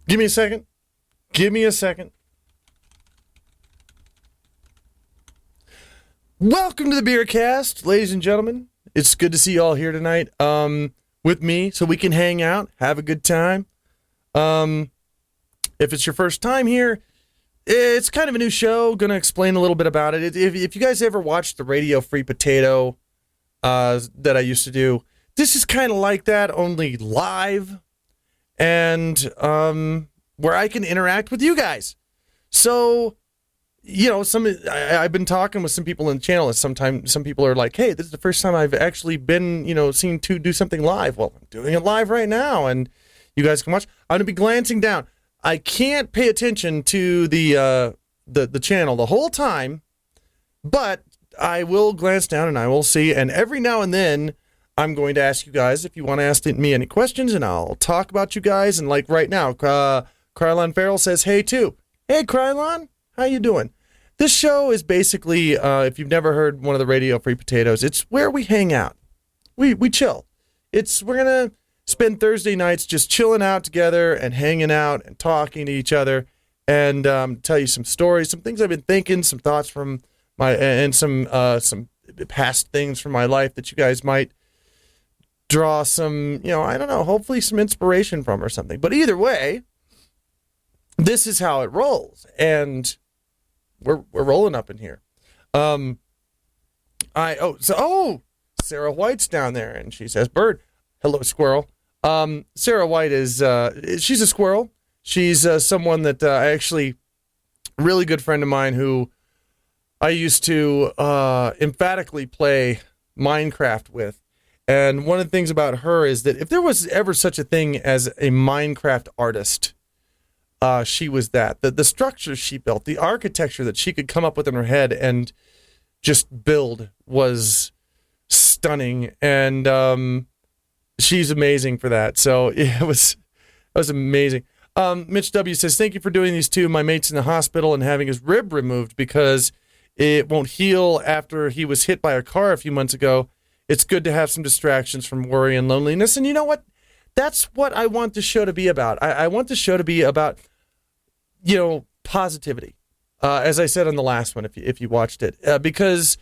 Give me a second. Give me a second. Welcome to the Beercast, ladies and gentlemen. It's good to see you all here tonight with me so we can hang out, have a good time. If it's your first time here, it's kind of a new show. Going to explain a little bit about it. If you guys ever watched the Radio Free Potato that I used to do, this is kind of like that, only live, and where I can interact with you guys. So, you know, I've been talking with some people in the channel, and sometimes some people are like, hey, this is the first time I've actually been, seen to do something live. Well, I'm doing it live right now, and you guys can watch. I'm going to be glancing down. I can't pay attention to the channel the whole time, but I will glance down and I will see, and every now and then I'm going to ask you guys if you want to ask me any questions, and I'll talk about you guys. And like right now, Krylon Farrell says, hey, too. Hey, Krylon, how you doing? This show is basically, if you've never heard one of the Radio Free Potatoes, it's where we hang out. We chill. We're going to spend Thursday nights just chilling out together and hanging out and talking to each other, and tell you some stories, some things I've been thinking, some thoughts from and some past things from my life that you guys might draw some, I don't know, hopefully some inspiration from or something. But either way, this is how it rolls, and we're rolling up in here. Sarah White's down there, and she says, "Bird, hello, squirrel." Sarah White is she's a squirrel. She's someone that I actually, really good friend of mine who I used to emphatically play Minecraft with. And one of the things about her is that if there was ever such a thing as a Minecraft artist, she was that. The structures she built, the architecture that she could come up with in her head and just build was stunning. And she's amazing for that. So it was amazing. Mitch W. says, thank you for doing these two. My mate's in the hospital and having his rib removed because it won't heal after he was hit by a car a few months ago. It's good to have some distractions from worry and loneliness. And you know what? That's what I want the show to be about. I want the show to be about, positivity. As I said on the last one, if you watched it, because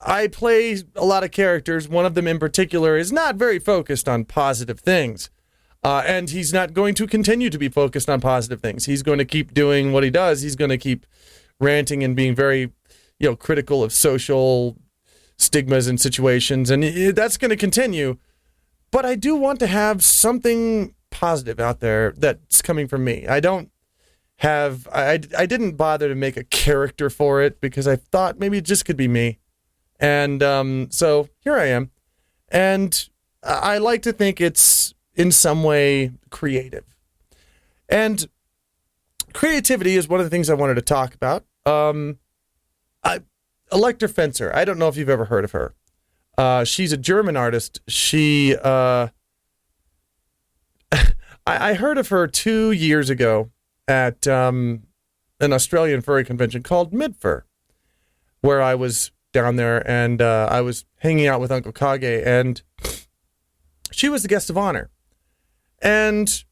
I play a lot of characters. One of them in particular is not very focused on positive things. And he's not going to continue to be focused on positive things. He's going to keep doing what he does. He's going to keep ranting and being very, critical of social stigmas and situations. And that's going to continue. But I do want to have something positive out there that's coming from me. I didn't bother to make a character for it because I thought maybe it just could be me. And so here I am. And I like to think it's in some way creative. And creativity is one of the things I wanted to talk about. Electra Fencer. I don't know if you've ever heard of her. She's a German artist. I heard of her 2 years ago at an Australian furry convention called Midfur, where I was down there, and I was hanging out with Uncle Kage, and she was the guest of honor. And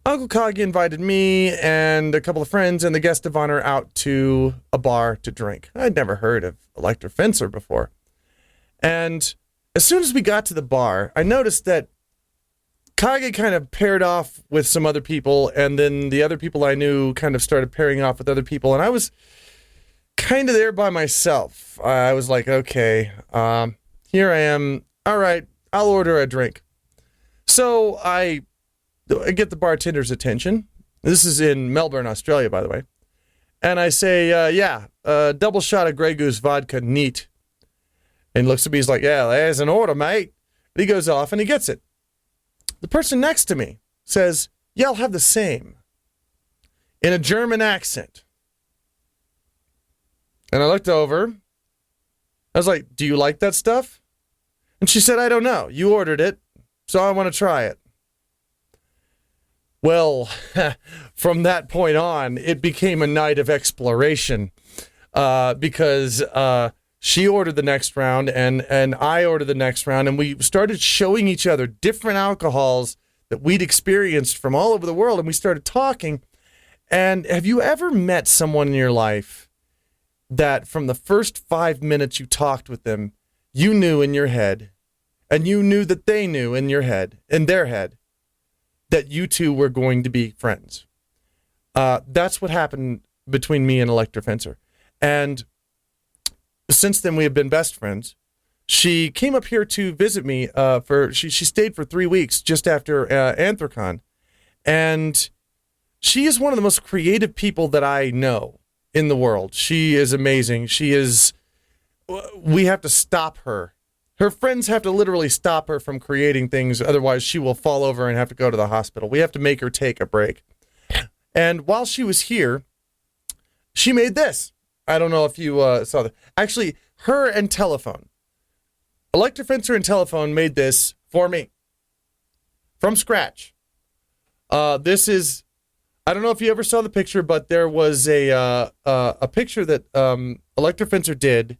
Uncle Kage invited me and a couple of friends and the guest of honor out to a bar to drink. I'd never heard of Electra Fencer before. And as soon as we got to the bar, I noticed that Kage kind of paired off with some other people, and then the other people I knew kind of started pairing off with other people, and I was kind of there by myself. I was like, okay, here I am. All right, I'll order a drink. So I get the bartender's attention. This is in Melbourne, Australia, by the way. And I say, double shot of Grey Goose vodka, neat. And he looks at me, he's like, yeah, there's an order, mate. And he goes off and he gets it. The person next to me says, yeah, I'll have the same. In a German accent. And I looked over. I was like, do you like that stuff? And she said, I don't know. You ordered it, so I want to try it. Well, from that point on, it became a night of exploration because she ordered the next round and I ordered the next round, and we started showing each other different alcohols that we'd experienced from all over the world, and we started talking. And have you ever met someone in your life that from the first 5 minutes you talked with them, you knew in your head, and you knew that they knew in their head, that you two were going to be friends? That's what happened between me and Electra Fencer. And since then, we have been best friends. She came up here to visit me she stayed for 3 weeks just after Anthrocon. And she is one of the most creative people that I know in the world. She is amazing. We have to stop her. Her friends have to literally stop her from creating things. Otherwise, she will fall over and have to go to the hospital. We have to make her take a break. And while she was here, she made this. I don't know if you saw that. Actually, her and Telephone. Electra Fencer and Telephone made this for me. From scratch. This is... I don't know if you ever saw the picture, but there was a picture that Electra Fencer did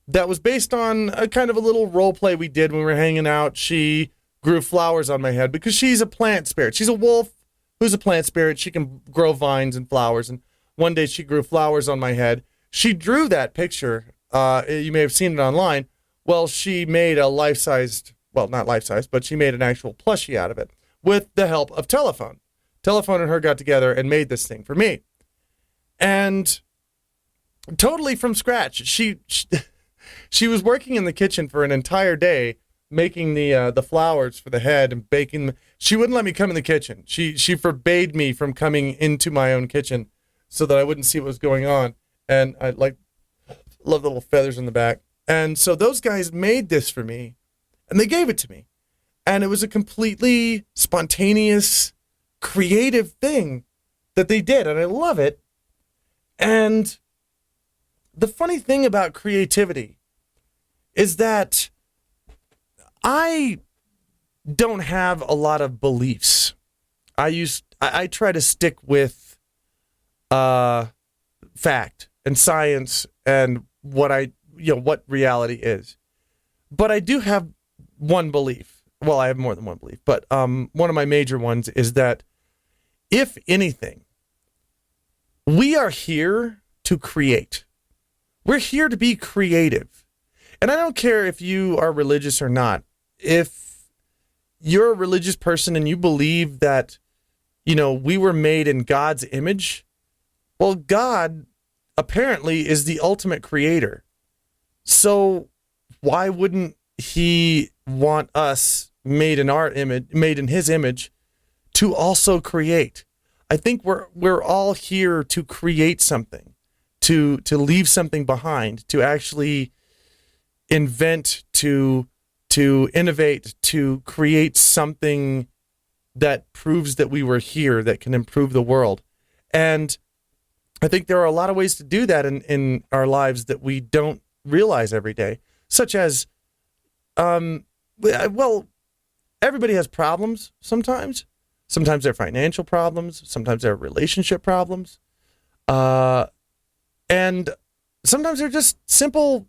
that was based on a kind of a little role play we did when we were hanging out. She grew flowers on my head because she's a plant spirit. She's a wolf who's a plant spirit. She can grow vines and flowers. And one day she grew flowers on my head. She drew that picture. You may have seen it online. Well, she made a life-sized, well, not life-sized, but she made an actual plushie out of it with the help of Telephone. Telephone and her got together and made this thing for me. And totally from scratch. She was working in the kitchen for an entire day making the flowers for the head and baking them. She wouldn't let me come in the kitchen. She forbade me from coming into my own kitchen so that I wouldn't see what was going on. And I love the little feathers in the back. And so those guys made this for me and they gave it to me. And it was a completely spontaneous, creative thing that they did, and I love it. And the funny thing about creativity is that I don't have a lot of beliefs. I try to stick with fact and science and what reality is. But I do have one belief. Well, I have more than one belief, but one of my major ones is that if anything, we are here to create. We're here to be creative. And I don't care if you are religious or not. If you're a religious person and you believe that, we were made in God's image, well, God apparently is the ultimate creator. So why wouldn't he want us made in his image to also create? I think we're all here to create something, to leave something behind, to actually invent, to innovate, to create something that proves that we were here, that can improve the world. And I think there are a lot of ways to do that in our lives that we don't realize every day, such as, everybody has problems sometimes. Sometimes they're financial problems. Sometimes they're relationship problems. And sometimes they're just simple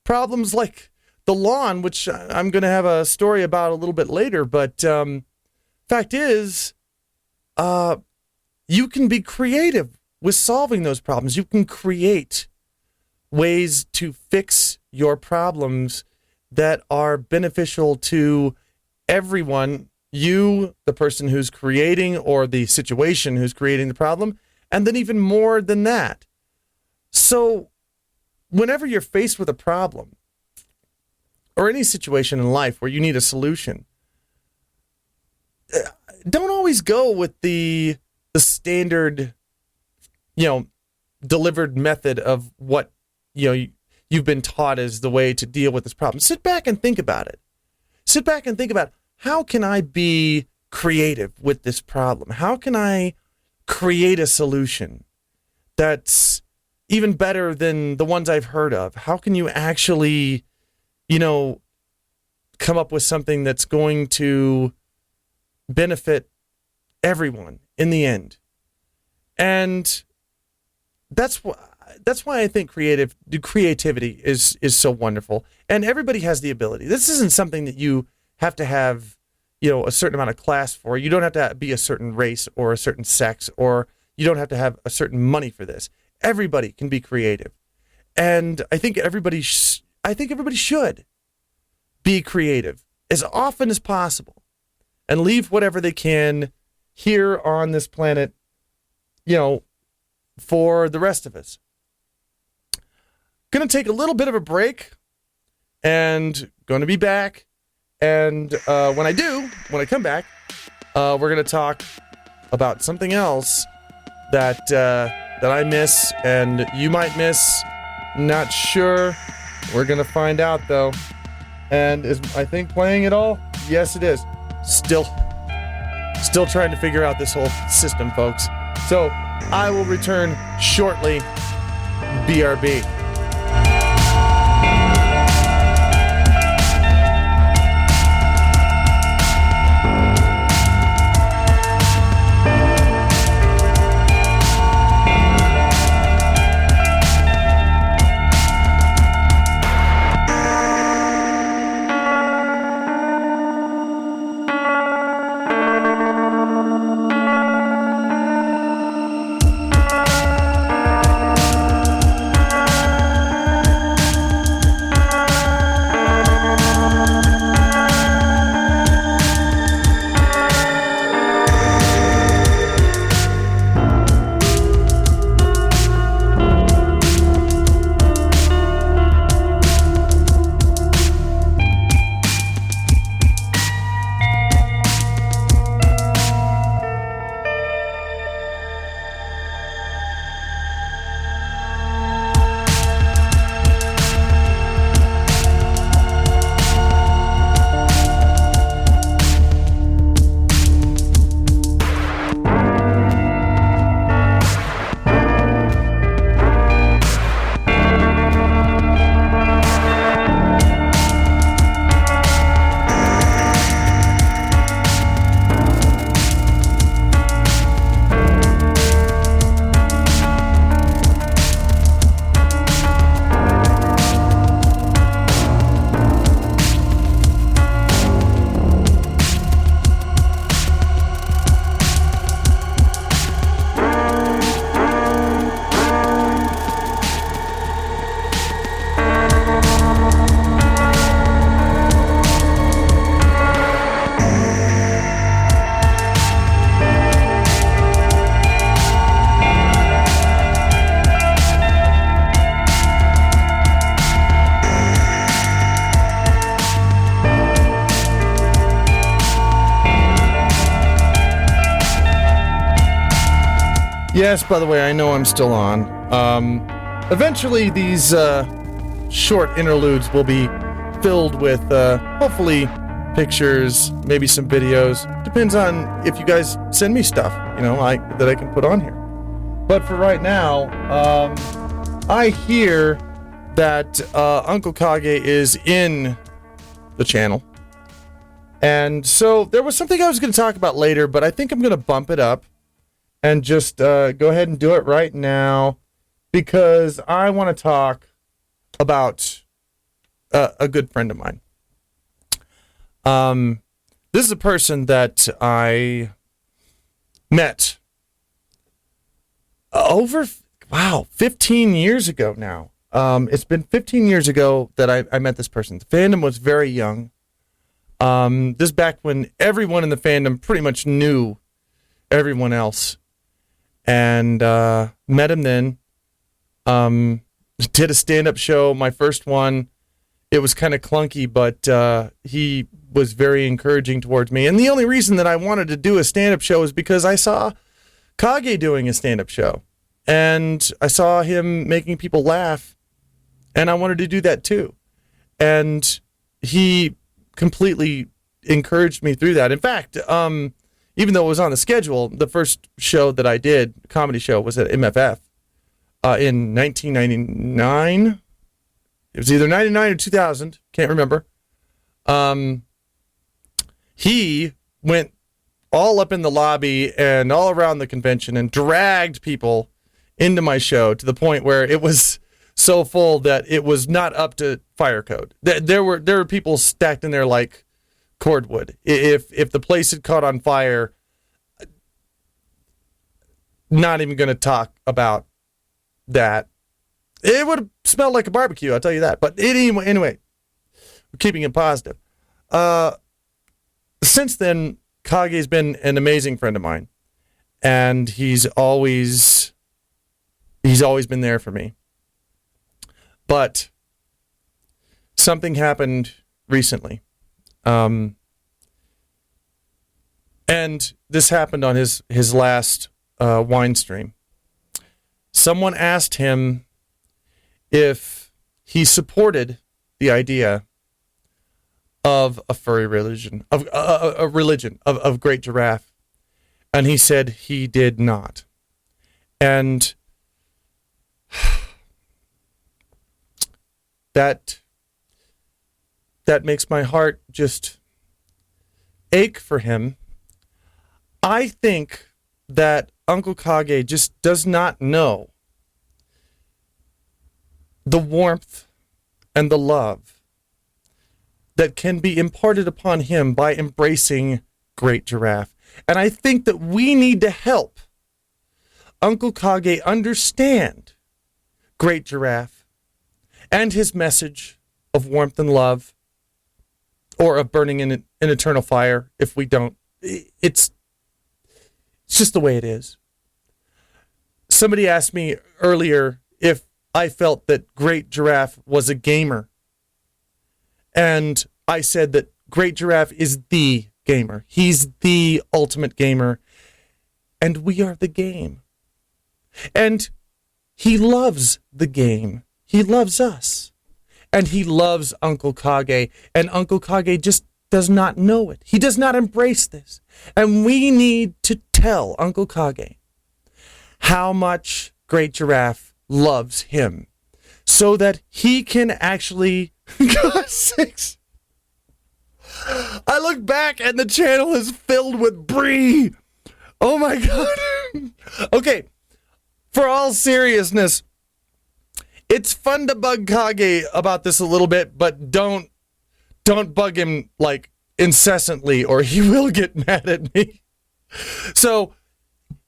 problems like the lawn, which I'm going to have a story about a little bit later. But fact is, you can be creative with solving those problems. You can create ways to fix your problems that are beneficial to everyone, you, the person who's creating, or the situation who's creating the problem, and then even more than that. So whenever you're faced with a problem or any situation in life where you need a solution, don't always go with the standard, delivered method of what, you've been taught as the way to deal with this problem. Sit back and think about it. Sit back and think about, how can I be creative with this problem? How can I create a solution that's even better than the ones I've heard of? How can you actually, come up with something that's going to benefit everyone in the end? And that's why I think creativity is so wonderful. And everybody has the ability. This isn't something that you have to have, a certain amount of class for. You don't have to be a certain race or a certain sex, or you don't have to have a certain money for this. Everybody can be creative. And I think everybody should be creative as often as possible and leave whatever they can here on this planet, for the rest of us. Going to take a little bit of a break and going to be back. And when I come back, we're going to talk about something else that I miss and you might miss. Not sure. We're going to find out, though. And is I think playing it all? Yes, it is. Still trying to figure out this whole system, folks. So I will return shortly. BRB. Yes, by the way, I know I'm still on. Eventually, these short interludes will be filled with, hopefully, pictures, maybe some videos. Depends on if you guys send me stuff, that I can put on here. But for right now, I hear that Uncle Kage is in the channel. And so there was something I was going to talk about later, but I think I'm going to bump it up and just go ahead and do it right now because I want to talk about a good friend of mine. This is a person that I met over 15 years ago now. It's been 15 years ago that I met this person. The fandom was very young. This back when everyone in the fandom pretty much knew everyone else. And met him then. Did a stand-up show, my first one. It was kind of clunky, but he was very encouraging towards me. And the only reason that I wanted to do a stand-up show is because I saw Kage doing a stand-up show. And I saw him making people laugh. And I wanted to do that too. And he completely encouraged me through that. In fact, even though it was on the schedule, the first show that I did, comedy show, was at MFF in 1999. It was either 99 or 2000. Can't remember. He went all up in the lobby and all around the convention and dragged people into my show to the point where it was so full that it was not up to fire code. There were people stacked in there like cordwood. If the place had caught on fire, not even going to talk about that. It would have smelled like a barbecue, I'll tell you that. But anyway, we're keeping it positive. Since then, Kage's been an amazing friend of mine, and he's always been there for me. But something happened recently, and this happened on his last wine stream. Someone asked him if he supported the idea of a furry religion, of a religion of Great Giraffe, and he said he did not. And that makes my heart just ache for him. I think that Uncle Kage just does not know the warmth and the love that can be imparted upon him by embracing Great Giraffe. And I think that we need to help Uncle Kage understand Great Giraffe and his message of warmth and love, or of burning in an eternal fire if we don't. It's just the way it is. Somebody asked me earlier if I felt that Great Giraffe was a gamer. And I said that Great Giraffe is the gamer. He's the ultimate gamer. And we are the game. And he loves the game. He loves us. And he loves Uncle Kage. And Uncle Kage just does not know it. He does not embrace this. And we need to tell Uncle Kage how much Great Giraffe loves him, so that he can actually... God's sakes. I look back and the channel is filled with brie. Oh my God. Okay, for all seriousness, it's fun to bug Kage about this a little bit, but don't bug him like incessantly, or he will get mad at me. So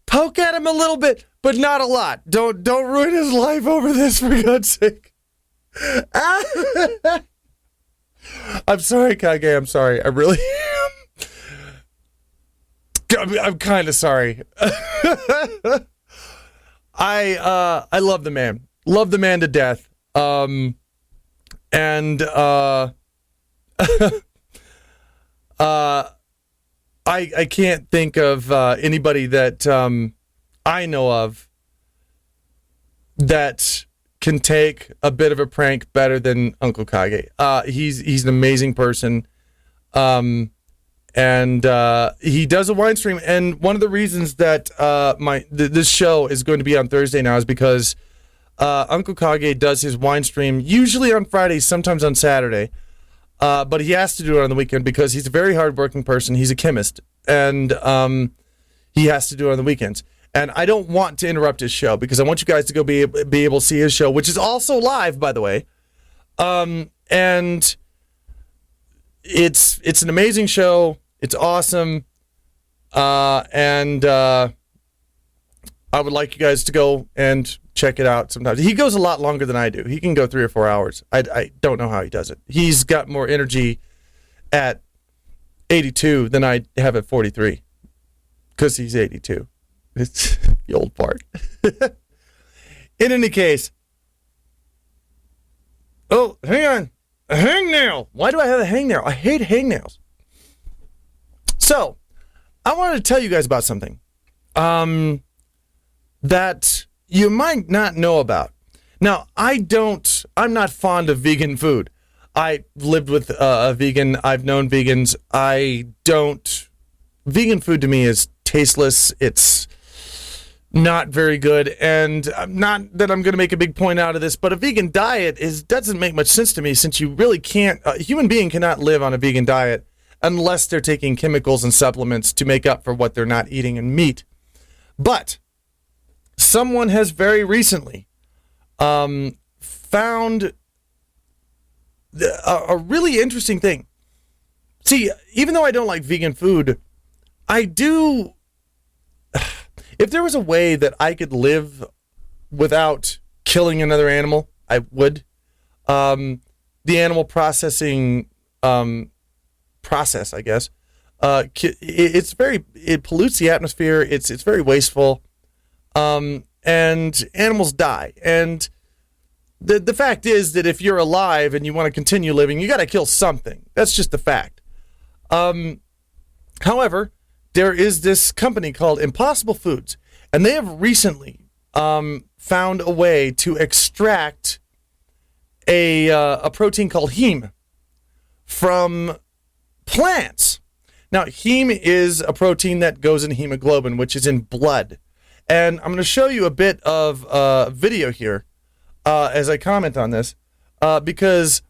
poke at him a little bit, but not a lot. Don't ruin his life over this, for God's sake. I'm sorry, Kage. I'm sorry. I really am. I'm kind of sorry. I love the man. Love the man to death. I can't think of anybody that I know of that can take a bit of a prank better than Uncle Kage. He's an amazing person. And he does a wine stream. And one of the reasons that this show is going to be on Thursday now is because Uncle Kage does his wine stream usually on Fridays, sometimes on Saturday. But he has to do it on the weekend because he's a very hardworking person. He's a chemist. And he has to do it on the weekends. And I don't want to interrupt his show because I want you guys to go be able to see his show, which is also live, by the way. And it's an amazing show. It's awesome. And I would like you guys to go and check it out sometimes. He goes a lot longer than I do. He can go 3 or 4 hours. I don't know how he does it. He's got more energy at 82 than I have at 43 because he's 82. It's the old part. In any case. Oh, hang on. A hangnail. Why do I have a hangnail? I hate hangnails. So, I wanted to tell you guys about something that you might not know about. Now, I'm not fond of vegan food. I lived with a vegan. I've known vegans. Vegan food to me is tasteless. It's not very good, and not that I'm going to make a big point out of this, but a vegan diet doesn't make much sense to me, since you really can't, a human being cannot live on a vegan diet unless they're taking chemicals and supplements to make up for what they're not eating in meat. But someone has very recently found a really interesting thing. See, even though I don't like vegan food, I do. If there was a way that I could live without killing another animal, I would. The animal processing process, I guess, it pollutes the atmosphere. It's very wasteful, and animals die. And the fact is that if you're alive and you want to continue living, you got to kill something. That's just the fact. However, there is this company called Impossible Foods, and they have recently found a way to extract a protein called heme from plants. Now, heme is a protein that goes in hemoglobin, which is in blood. And I'm going to show you a bit of video here as I comment on this, because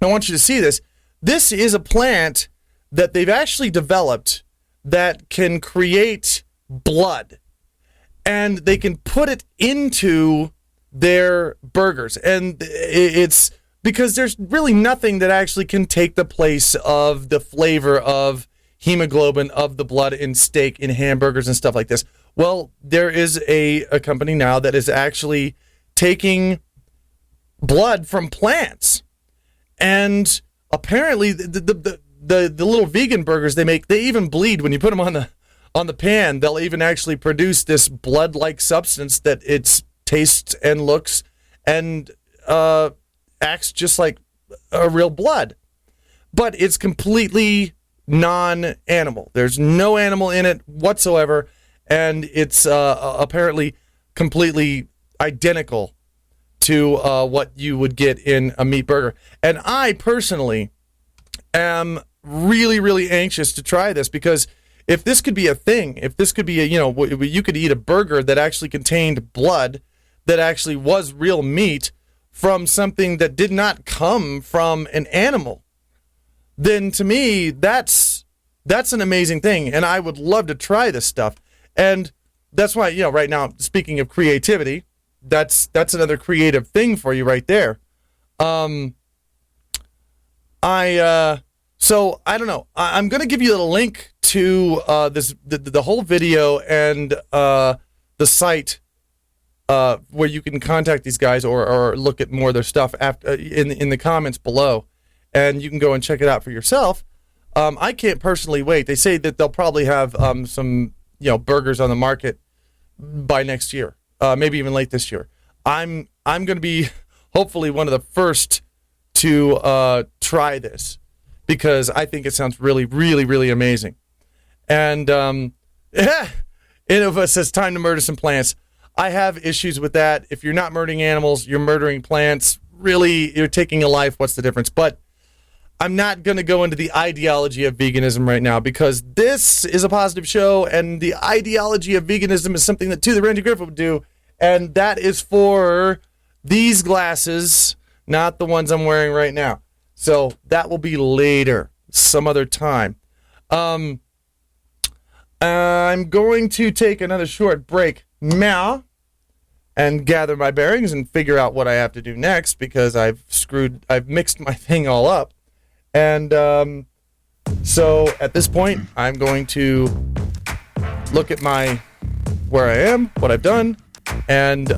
I want you to see this. This is a plant that they've actually developed that can create blood, and they can put it into their burgers. And it's because there's really nothing that actually can take the place of the flavor of hemoglobin, of the blood in steak, in hamburgers and stuff like this. Well, there is a company now that is actually taking blood from plants, and apparently the little vegan burgers they make, they even bleed when you put them on the pan. They'll even actually produce this blood-like substance that it tastes and looks and acts just like a real blood, but it's completely non-animal. There's no animal in it whatsoever, and it's apparently completely identical to what you would get in a meat burger. And I personally am really, really anxious to try this, because if this could be a thing, if this could be you could eat a burger that actually contained blood, that actually was real meat from something that did not come from an animal, then to me, that's an amazing thing. And I would love to try this stuff. And that's why, right now, speaking of creativity, that's another creative thing for you right there. So I don't know. I'm going to give you a link to the whole video and the site where you can contact these guys or look at more of their stuff after in the comments below, and you can go and check it out for yourself. I can't personally wait. They say that they'll probably have some burgers on the market by next year, maybe even late this year. I'm going to be hopefully one of the first to try this, because I think it sounds really, really, really amazing. And Innova says, time to murder some plants. I have issues with that. If you're not murdering animals, you're murdering plants. Really, you're taking a life. What's the difference? But I'm not going to go into the ideology of veganism right now, because this is a positive show, and the ideology of veganism is something that To the Randy Gryphon would do, and that is for these glasses, not the ones I'm wearing right now. So that will be later, some other time. I'm going to take another short break now and gather my bearings and figure out what I have to do next, because I've mixed my thing all up. And so at this point, I'm going to look at where I am, what I've done, and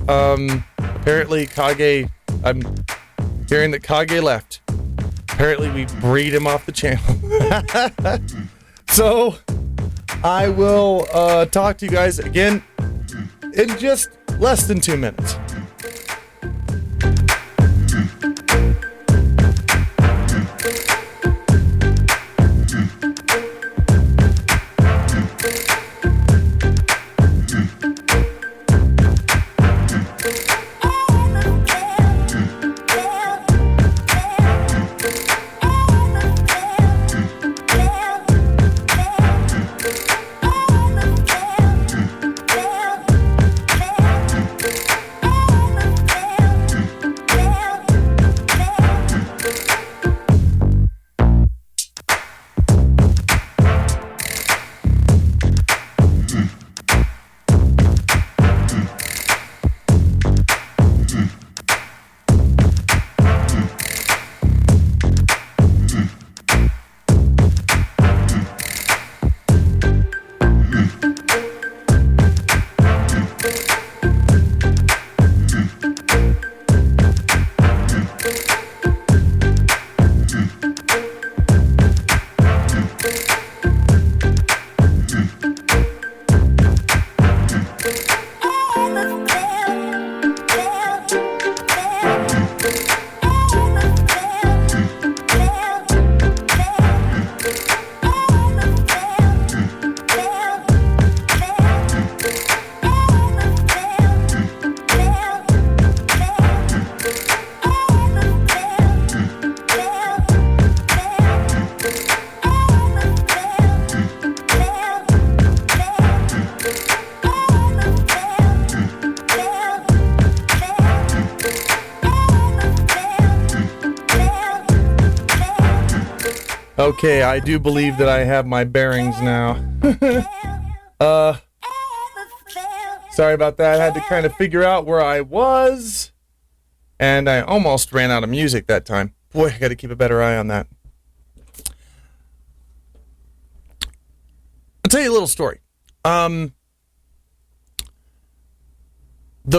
apparently Kage, I'm hearing that Kage left. Apparently we breed him off the channel. So I will talk to you guys again in just less than 2 minutes. Okay, I do believe that I have my bearings now. Sorry about that. I had to kind of figure out where I was. And I almost ran out of music that time. Boy, I got to keep a better eye on that. I'll tell you a little story. The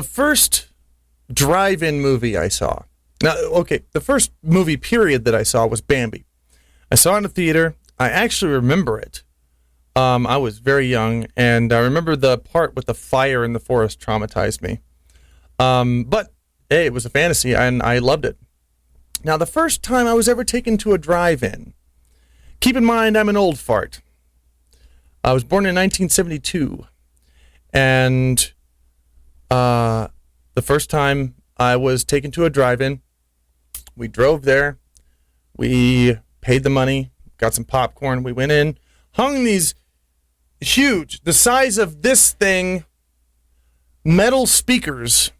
first drive-in movie I saw. Now, okay, the first movie period that I saw was Bambi. I saw it in a theater. I actually remember it. I was very young, and I remember the part with the fire in the forest traumatized me. But, hey, it was a fantasy, and I loved it. Now, the first time I was ever taken to a drive-in, keep in mind I'm an old fart. I was born in 1972, and the first time I was taken to a drive-in, we drove there, we paid the money, got some popcorn, we went in, hung these huge, the size of this thing, metal speakers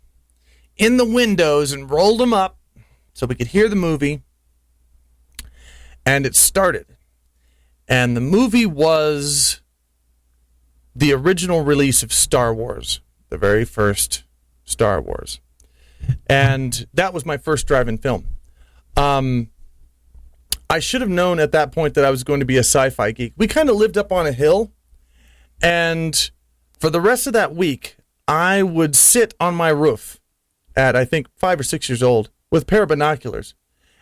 in the windows and rolled them up so we could hear the movie. And it started. And the movie was the original release of Star Wars, the very first Star Wars. And that was my first drive-in film. I should have known at that point that I was going to be a sci-fi geek. We kind of lived up on a hill, and for the rest of that week, I would sit on my roof at, I think, 5 or 6 years old with a pair of binoculars,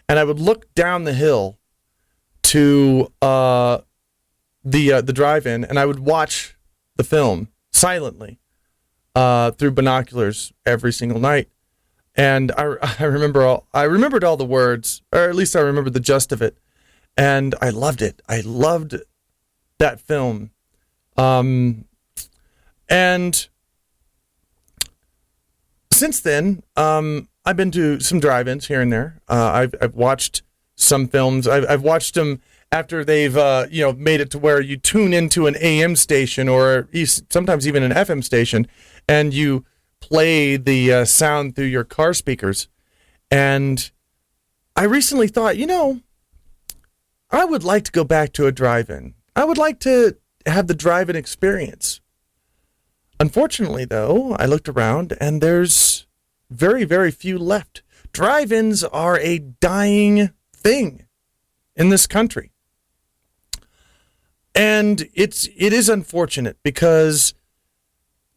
and I would look down the hill to the drive-in, and I would watch the film silently through binoculars every single night. And I remembered all the words, or at least I remembered the gist of it, and I loved it. I loved that film. And since then, I've been to some drive-ins here and there. I've watched some films. I've watched them after they've made it to where you tune into an AM station or sometimes even an FM station, and you play the sound through your car speakers. And I recently thought, I would like to go back to a drive-in. I would like to have the drive-in experience. Unfortunately, though, I looked around and there's very, very few left. Drive-ins are a dying thing in this country. And it is unfortunate because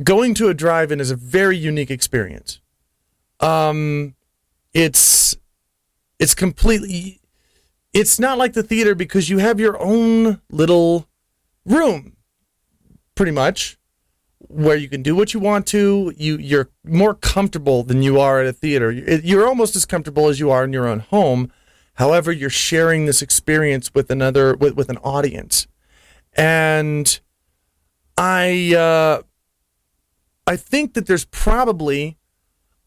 going to a drive-in is a very unique experience. It's not like the theater because you have your own little room, pretty much, where you can do what you want to. You're more comfortable than you are at a theater. You're almost as comfortable as you are in your own home. However, you're sharing this experience with an audience. And I think that there's probably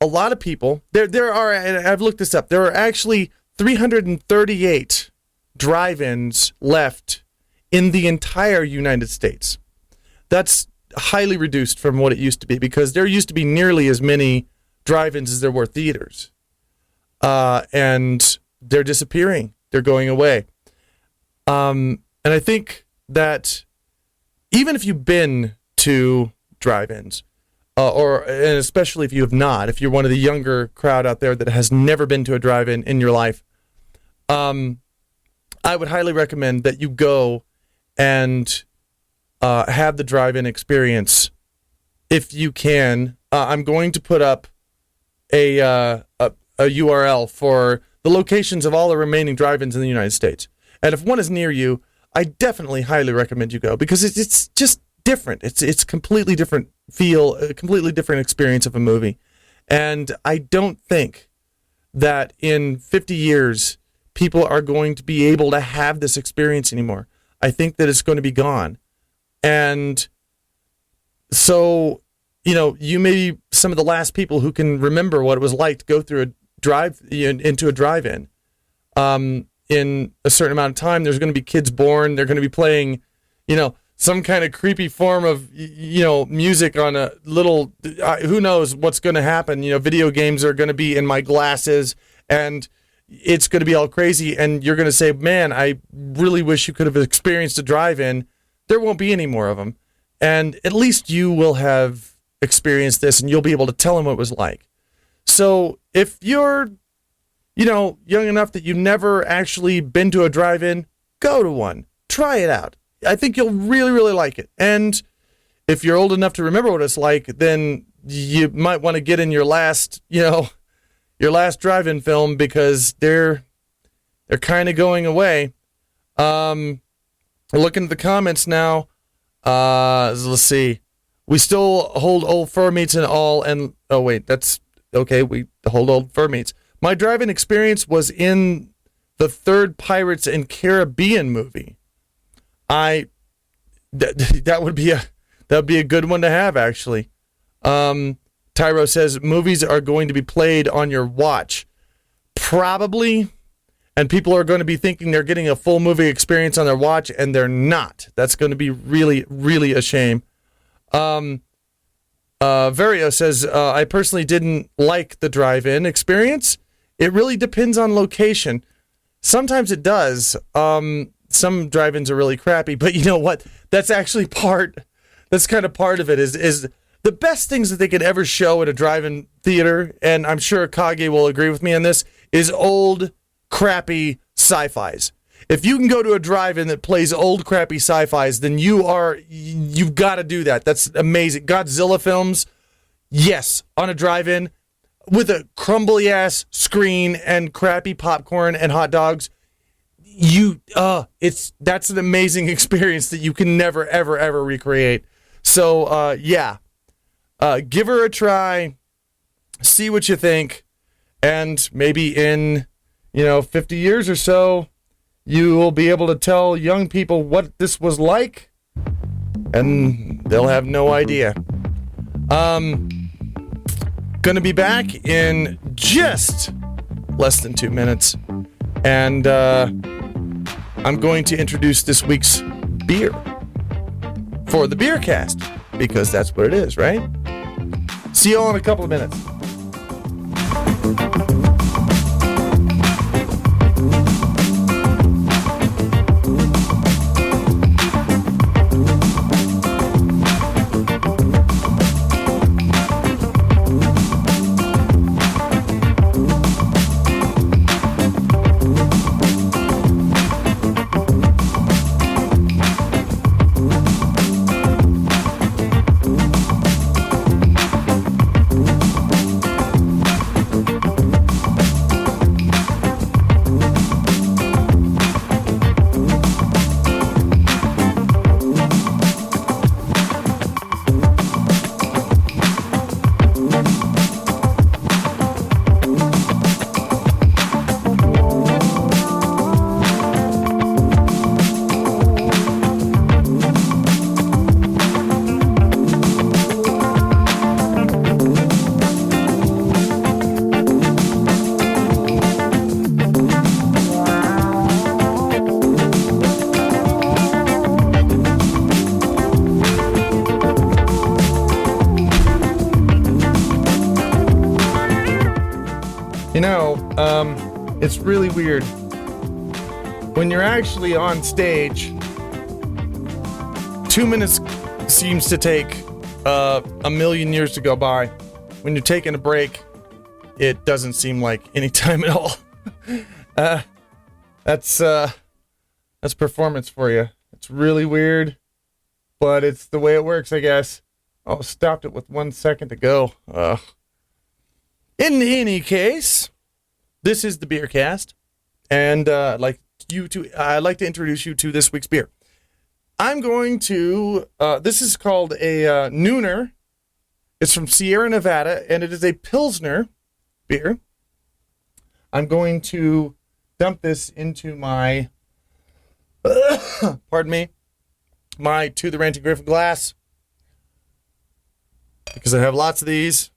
a lot of people. There are, and I've looked this up, there are actually 338 drive-ins left in the entire United States. That's highly reduced from what it used to be, because there used to be nearly as many drive-ins as there were theaters. And they're disappearing. They're going away. And I think that even if you've been to drive-ins, and especially if you have not, if you're one of the younger crowd out there that has never been to a drive-in in your life, I would highly recommend that you go and have the drive-in experience if you can. I'm going to put up a URL for the locations of all the remaining drive-ins in the United States. And if one is near you, I definitely highly recommend you go, because it's just different. It's completely different feel, a completely different experience of a movie. And I don't think that in 50 years, people are going to be able to have this experience anymore. I think that it's going to be gone. And so, you may be some of the last people who can remember what it was like to go through into a drive-in. In a certain amount of time, there's going to be kids born. They're going to be playing, some kind of creepy form of, music on a little, who knows what's going to happen. Video games are going to be in my glasses, and, it's going to be all crazy, and you're going to say, man, I really wish you could have experienced a drive-in. There won't be any more of them. And at least you will have experienced this, and you'll be able to tell them what it was like. So if you're, young enough that you've never actually been to a drive-in, go to one. Try it out. I think you'll really, really like it. And if you're old enough to remember what it's like, then you might want to get in your last, your last drive-in film, because they're kind of going away. Looking at the comments now. Let's see. We still hold old fur meats and all, and oh wait, that's okay. We hold old fur meats. My drive-in experience was in the third Pirates and Caribbean movie. That would be a good one to have, actually. Tyro says movies are going to be played on your watch. Probably. And people are going to be thinking they're getting a full movie experience on their watch, and they're not. That's going to be really, really a shame. Vario says, I personally didn't like the drive-in experience. It really depends on location. Sometimes it does. Some drive-ins are really crappy, but you know what? That's actually that's kind of part of it, is the best things that they could ever show at a drive-in theater, and I'm sure Kage will agree with me on this, is old, crappy sci-fis. If you can go to a drive-in that plays old, crappy sci-fis, then you've got to do that. That's amazing. Godzilla films, yes, on a drive-in with a crumbly-ass screen and crappy popcorn and hot dogs. That's an amazing experience that you can never, ever, ever recreate. So, give her a try, see what you think, and maybe in, 50 years or so, you will be able to tell young people what this was like, and they'll have no idea. Gonna be back in just less than 2 minutes, and I'm going to introduce this week's beer for the Beercast, because that's what it is, right? See you all in a couple of minutes. It's really weird. When you're actually on stage, 2 minutes seems to take a million years to go by. When you're taking a break, it doesn't seem like any time at all. That's performance for you. It's really weird, but it's the way it works, I guess. Oh, stopped it with 1 second to go. In any case, this is the Beercast, and I'd like to introduce you to this week's beer. I'm going to, this is called a Nooner. It's from Sierra Nevada, and it is a Pilsner beer. I'm going to dump this into my, pardon me, my To the Ranting Gryphon glass, because I have lots of these.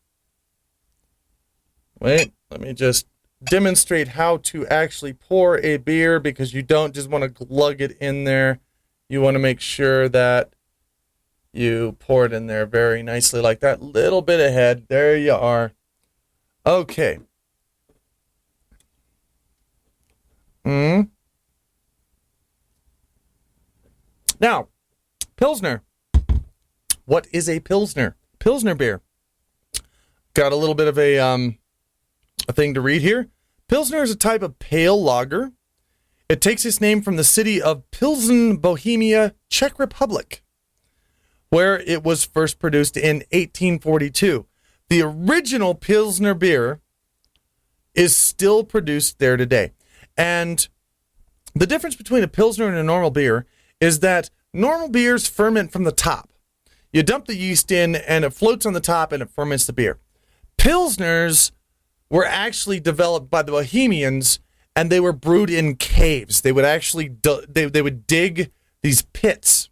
Wait, let me just demonstrate how to actually pour a beer, because you don't just want to glug it in there. You want to make sure that you pour it in there very nicely like that. Little bit ahead. There you are. Okay. Now, Pilsner. What is a Pilsner? Pilsner beer. Got a little bit of a thing to read here. Pilsner is a type of pale lager. It takes its name from the city of Pilsen, Bohemia, Czech Republic, where it was first produced in 1842. The original Pilsner beer is still produced there today. And the difference between a Pilsner and a normal beer is that normal beers ferment from the top. You dump the yeast in and it floats on the top and it ferments the beer. Pilsners were actually developed by the Bohemians and they were brewed in caves. They would actually they would dig these pits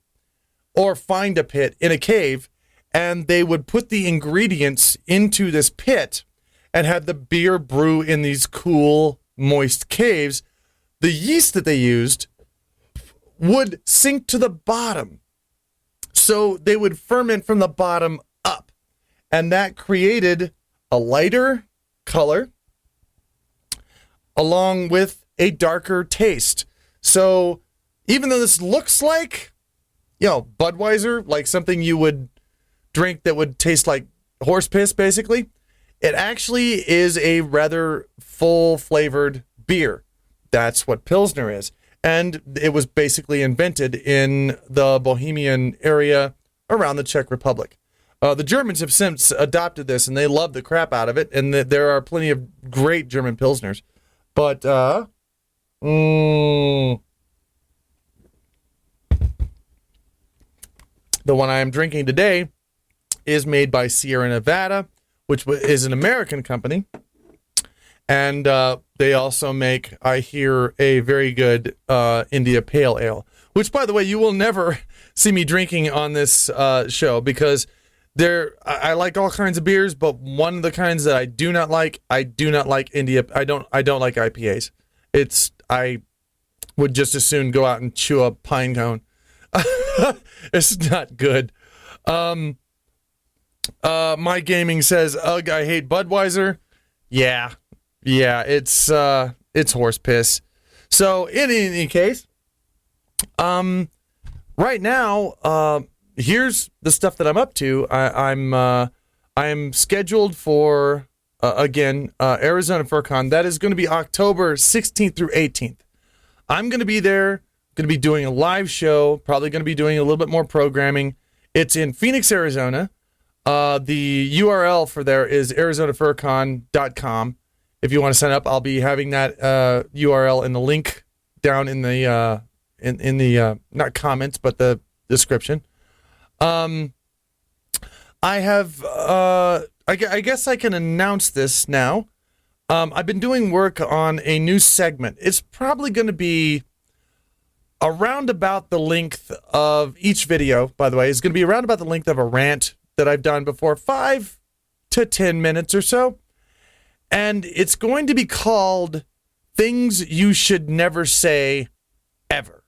or find a pit in a cave and they would put the ingredients into this pit and have the beer brew in these cool, moist caves. The yeast that they used would sink to the bottom. So they would ferment from the bottom up. And that created a lighter color along with a darker taste. So even though this looks like, Budweiser, like something you would drink that would taste like horse piss, basically, it actually is a rather full-flavored beer. That's what Pilsner is. And it was basically invented in the Bohemian area around the Czech Republic. The Germans have since adopted this, and they love the crap out of it, and there are plenty of great German Pilsners. But, the one I am drinking today is made by Sierra Nevada, which is an American company. And they also make, I hear, a very good India Pale Ale, which, by the way, you will never see me drinking on this show because I like all kinds of beers, but one of the kinds that I do not like India. I don't like IPAs. I would just as soon go out and chew a pine cone. It's not good. My Gaming says, ugh, I hate Budweiser. Yeah, it's horse piss. So in any case, right now, here's the stuff that I'm up to. I'm scheduled for Arizona FurCon. That is going to be October 16th through 18th. I'm going to be there. Going to be doing a live show. Probably going to be doing a little bit more programming. It's in Phoenix, Arizona. The URL for there is arizonafurcon.com. If you want to sign up, I'll be having that URL in the link down in the in the not comments but the description. I have I guess I can announce this now. I've been doing work on a new segment. It's probably going to be around about the length of each video, by the way. It's going to be around about the length of a rant that I've done before, 5 to 10 minutes or so. And it's going to be called Things You Should Never Say Ever.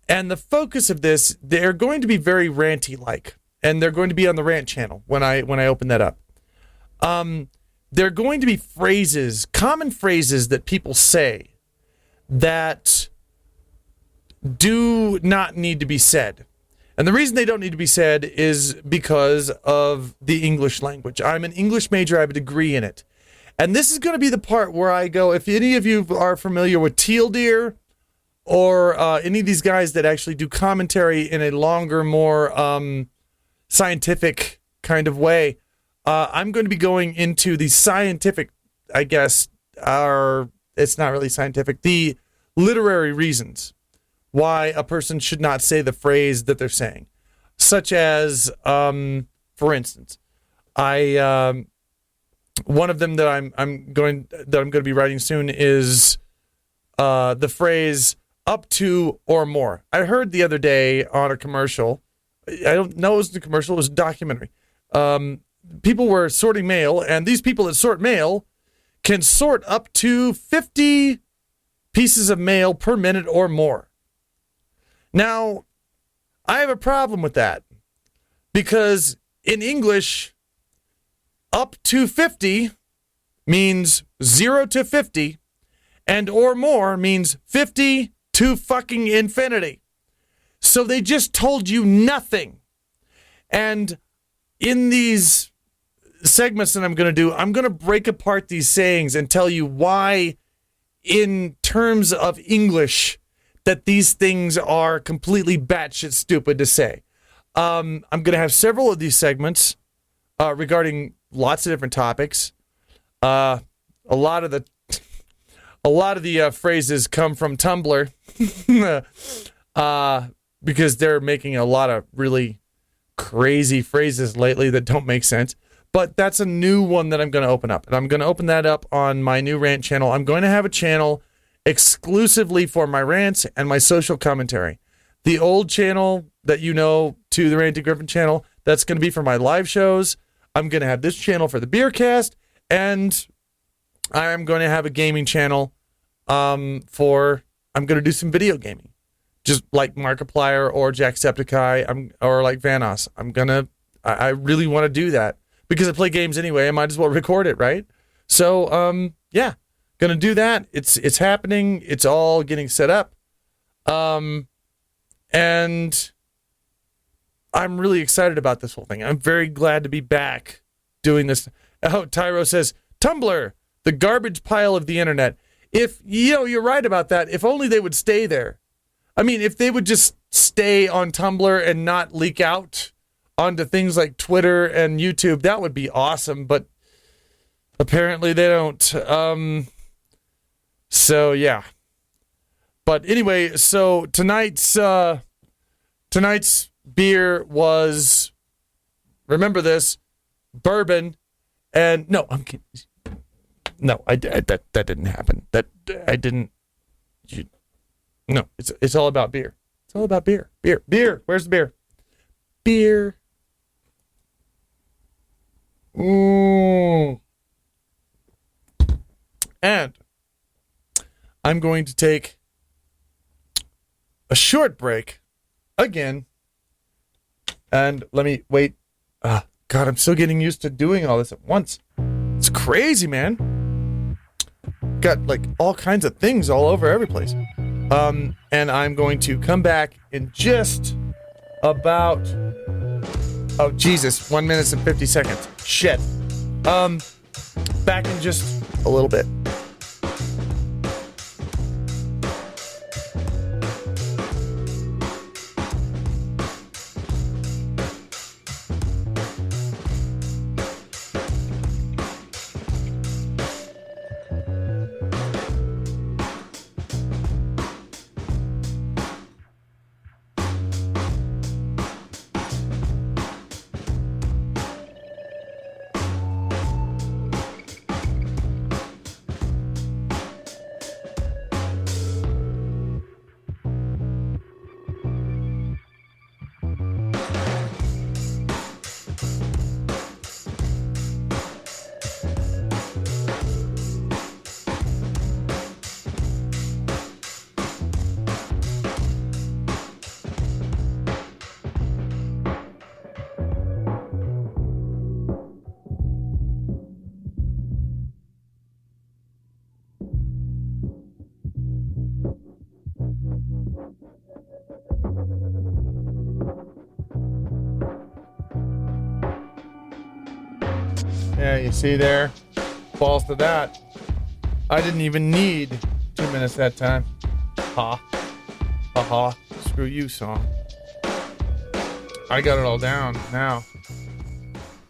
And the focus of this, they're going to be very ranty-like. And they're going to be on the rant channel when I open that up. They're going to be phrases, common phrases that people say that do not need to be said. And the reason they don't need to be said is because of the English language. I'm an English major. I have a degree in it. And this is going to be the part where I go, if any of you are familiar with Teal Deer or any of these guys that actually do commentary in a longer, more scientific kind of way, I'm going to be going into the scientific, I guess, it's not really scientific, the literary reasons why a person should not say the phrase that they're saying. Such as, for instance, one of them that I'm going to be writing soon is the phrase "up to or more." I heard the other day on a commercial. I don't know it was a commercial. It was a documentary. People were sorting mail, and these people that sort mail can sort up to 50 pieces of mail per minute or more. Now, I have a problem with that because in English, up to 50 means 0 to 50, And or more means 50 to fucking infinity. So they just told you nothing. And in these segments that I'm going to do, I'm going to break apart these sayings and tell you why, in terms of English, that these things are completely batshit stupid to say. I'm going to have several of these segments regarding lots of different topics. A lot of the phrases come from Tumblr because they're making a lot of really crazy phrases lately that don't make sense. But that's a new one that I'm going to open up. And I'm going to open that up on my new rant channel. I'm going to have a channel exclusively for my rants and my social commentary. The old channel that you know, to the Ranty Gryphon channel, that's going to be for my live shows. I'm going to have this channel for the Beercast, and I'm going to have a gaming channel I'm going to do some video gaming. Just like Markiplier or Jacksepticeye or like Vanos. I really want to do that because I play games anyway. I might as well record it, right? So, yeah, gonna do that. It's happening. It's all getting set up. And I'm really excited about this whole thing. I'm very glad to be back doing this. Oh, Tyro says, Tumblr, the garbage pile of the internet. If, you're right about that. If only they would stay there. I mean, if they would just stay on Tumblr and not leak out onto things like Twitter and YouTube, that would be awesome. But apparently they don't. So, yeah. But anyway, so tonight's beer was, remember this, bourbon. And no, I'm kidding. No, that didn't happen. No, it's all about beer. It's all about beer. Beer. Where's the beer? Beer. And I'm going to take a short break again. And let me wait. God, I'm still getting used to doing all this at once. It's crazy, man. Got like all kinds of things all over every place. And I'm going to come back in just about, 1 minute and 50 seconds. Shit. Back in just a little bit. Yeah, you see there? Falls to that. I didn't even need 2 minutes that time. Ha. Ha ha. Screw you, song. I got it all down now.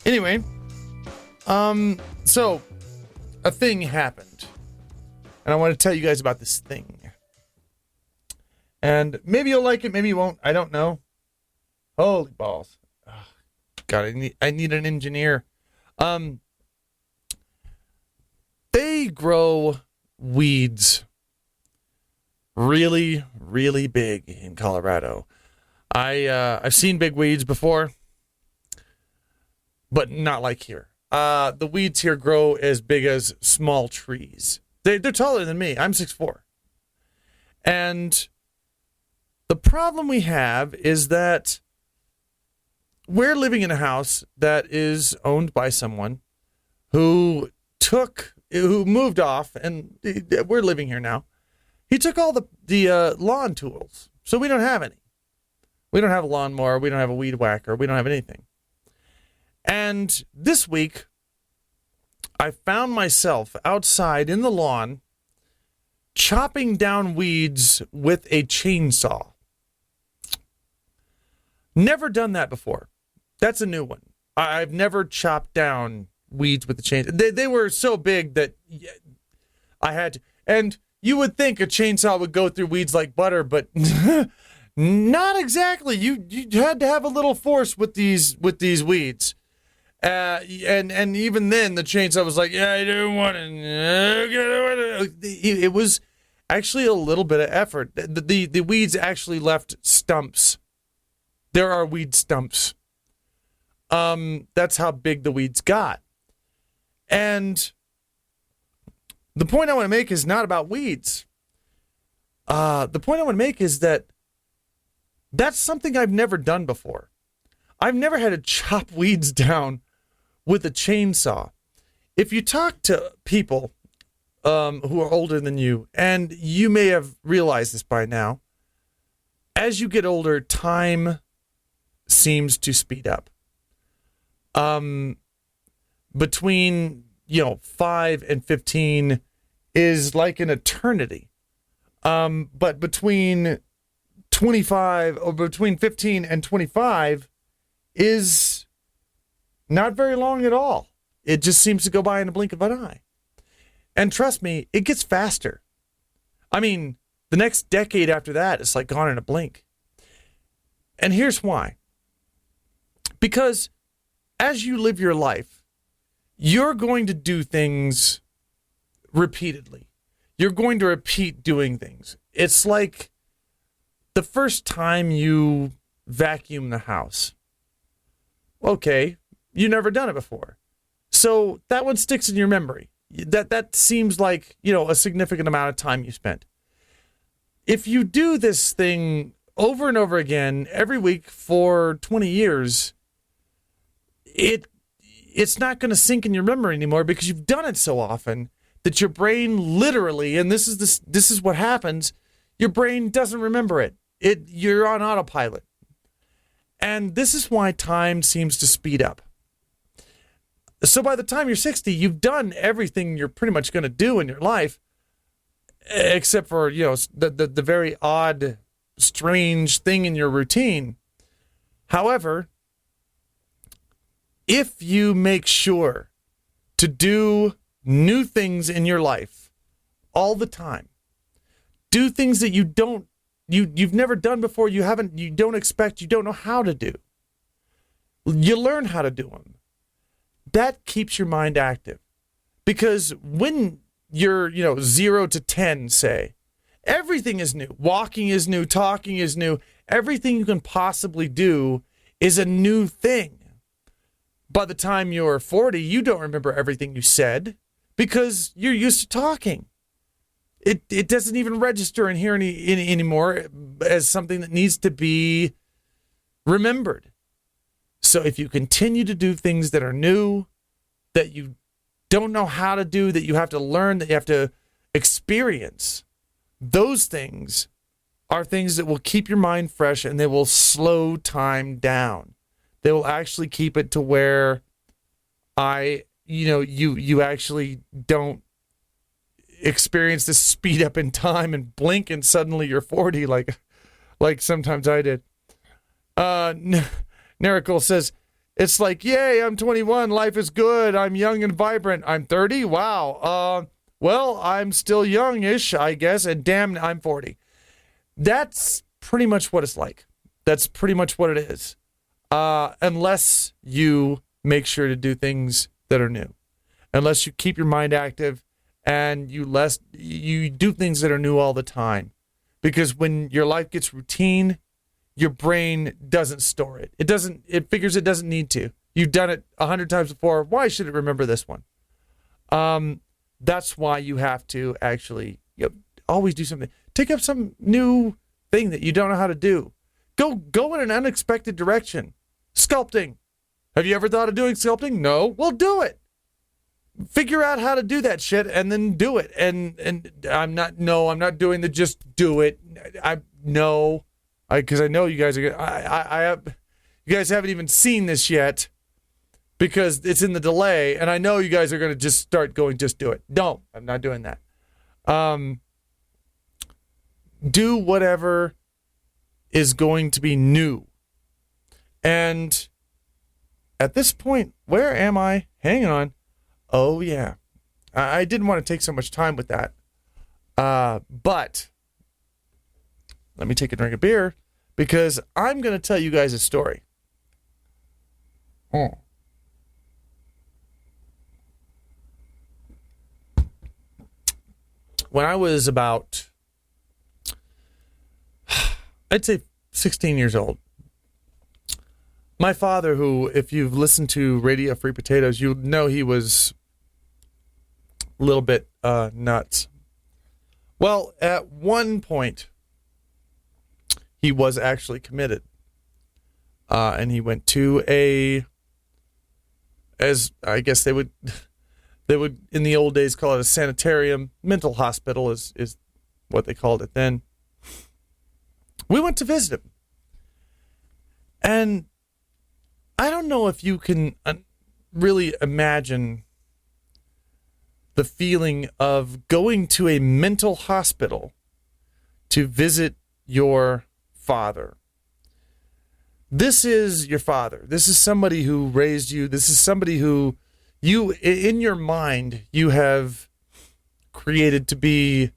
Anyway, so a thing happened. And I want to tell you guys about this thing. And maybe you'll like it, maybe you won't. I don't know. Holy balls. God, I need an engineer. They grow weeds really, really big in Colorado. I've seen big weeds before, but not like here. The weeds here grow as big as small trees. They're taller than me. I'm 6'4". And the problem we have is that we're living in a house that is owned by someone who took who moved off, and we're living here now, he took all the lawn tools. So we don't have any. We don't have a lawnmower. We don't have a weed whacker. We don't have anything. And this week, I found myself outside in the lawn chopping down weeds with a chainsaw. Never done that before. That's a new one. I've never chopped down weeds with a chainsaw. They were so big that I had to. And you would think a chainsaw would go through weeds like butter, but not exactly. You had to have a little force with these weeds. And even then, the chainsaw was like, yeah, I don't want it. It was actually a little bit of effort. The weeds actually left stumps. There are weed stumps. That's how big the weeds got. And the point I want to make is not about weeds. The point I want to make is that that's something I've never done before. I've never had to chop weeds down with a chainsaw. If you talk to people who are older than you, and you may have realized this by now, as you get older, time seems to speed up. Between 5 and 15 is like an eternity. But between 15 and 25 is not very long at all. It just seems to go by in a blink of an eye. And trust me, it gets faster. I mean, the next decade after that, it's like gone in a blink. And here's why. Because as you live your life, you're going to do things repeatedly. You're going to repeat doing things. It's like the first time you vacuum the house. Okay, you've never done it before. So that one sticks in your memory. That seems like, a significant amount of time you spent. If you do this thing over and over again every week for 20 years, it's not going to sink in your memory anymore because you've done it so often that your brain literally, and this is what happens, your brain doesn't remember it. You're on autopilot. And this is why time seems to speed up. So by the time you're 60, you've done everything you're pretty much going to do in your life, except for, the very odd, strange thing in your routine. However, if you make sure to do new things in your life all the time, do things that you've never done before, you don't expect, you don't know how to do. You learn how to do them. That keeps your mind active. Because when you're, 0 to 10, say, everything is new. Walking is new. Talking is new. Everything you can possibly do is a new thing. By the time you're 40, you don't remember everything you said because you're used to talking. It doesn't even register in here anymore as something that needs to be remembered. So if you continue to do things that are new, that you don't know how to do, that you have to learn, that you have to experience, those things are things that will keep your mind fresh and they will slow time down. They will actually keep it to where you actually don't experience this speed up in time and blink and suddenly you're 40 like sometimes I did. Nerical says, it's like, yay, I'm 21, life is good, I'm young and vibrant. I'm 30, wow. Well, I'm still youngish, I guess, and damn, I'm 40. That's pretty much what it's like. That's pretty much what it is. Unless you make sure to do things that are new. Unless you keep your mind active and you do things that are new all the time. Because when your life gets routine, your brain doesn't store it. It figures it doesn't need to. You've done it 100 times before. Why should it remember this one? That's why you have to actually always do something. Take up some new thing that you don't know how to do. Go in an unexpected direction. Sculpting. Have you ever thought of doing sculpting? No? Well, do it. figure out how to do that shit and then do it. And I'm not doing the just do it. Because I know you guys are. You guys haven't even seen this yet because it's in the delay, and I know you guys are going to just start going, just do it. Don't. I'm not doing that. Do whatever is going to be new. And at this point, where am I? Hang on. Oh, yeah. I didn't want to take so much time with that. But let me take a drink of beer because I'm going to tell you guys a story. When I was about, I'd say 16 years old, my father, who, if you've listened to Radio Free Potatoes, you know he was a little bit nuts. Well, at one point, he was actually committed. And he went to as I guess they would in the old days call it a sanitarium. Mental hospital is what they called it then. We went to visit him. And I don't know if you can really imagine the feeling of going to a mental hospital to visit your father. This is your father. This is somebody who raised you. This is somebody who you, in your mind, you have created to be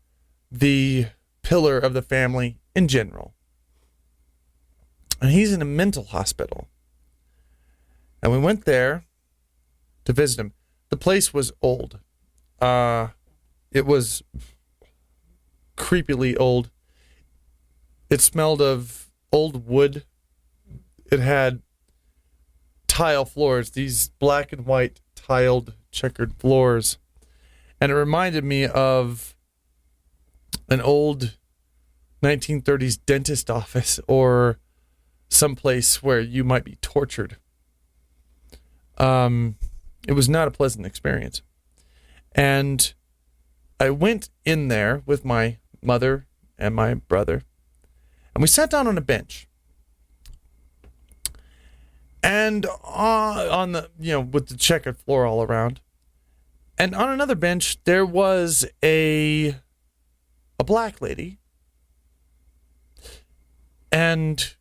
the pillar of the family in general. And he's in a mental hospital. And we went there to visit him. The place was old. It was creepily old. It smelled of old wood. It had tile floors, these black and white tiled checkered floors. And it reminded me of an old 1930s dentist office or someplace where you might be tortured. It was not a pleasant experience. And I went in there with my mother and my brother, and we sat down on a bench. And on the, with the checkered floor all around. And on another bench, there was a black lady. And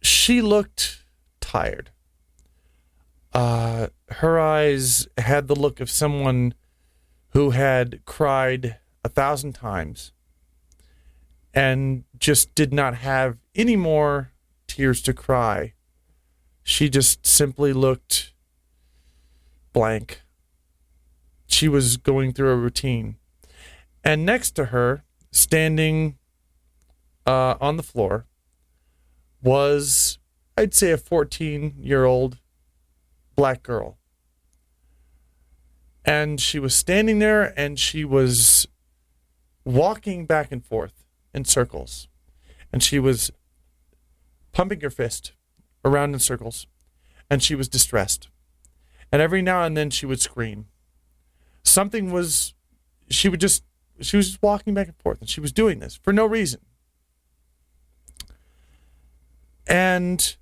she looked tired. Her eyes had the look of someone who had cried 1,000 times and just did not have any more tears to cry. She just simply looked blank. She was going through a routine. And next to her, standing on the floor, was, I'd say, a 14-year-old black girl. And she was standing there, and she was walking back and forth in circles. And she was pumping her fist around in circles, and she was distressed. And every now and then she would scream. She was just walking back and forth, and she was doing this for no reason. And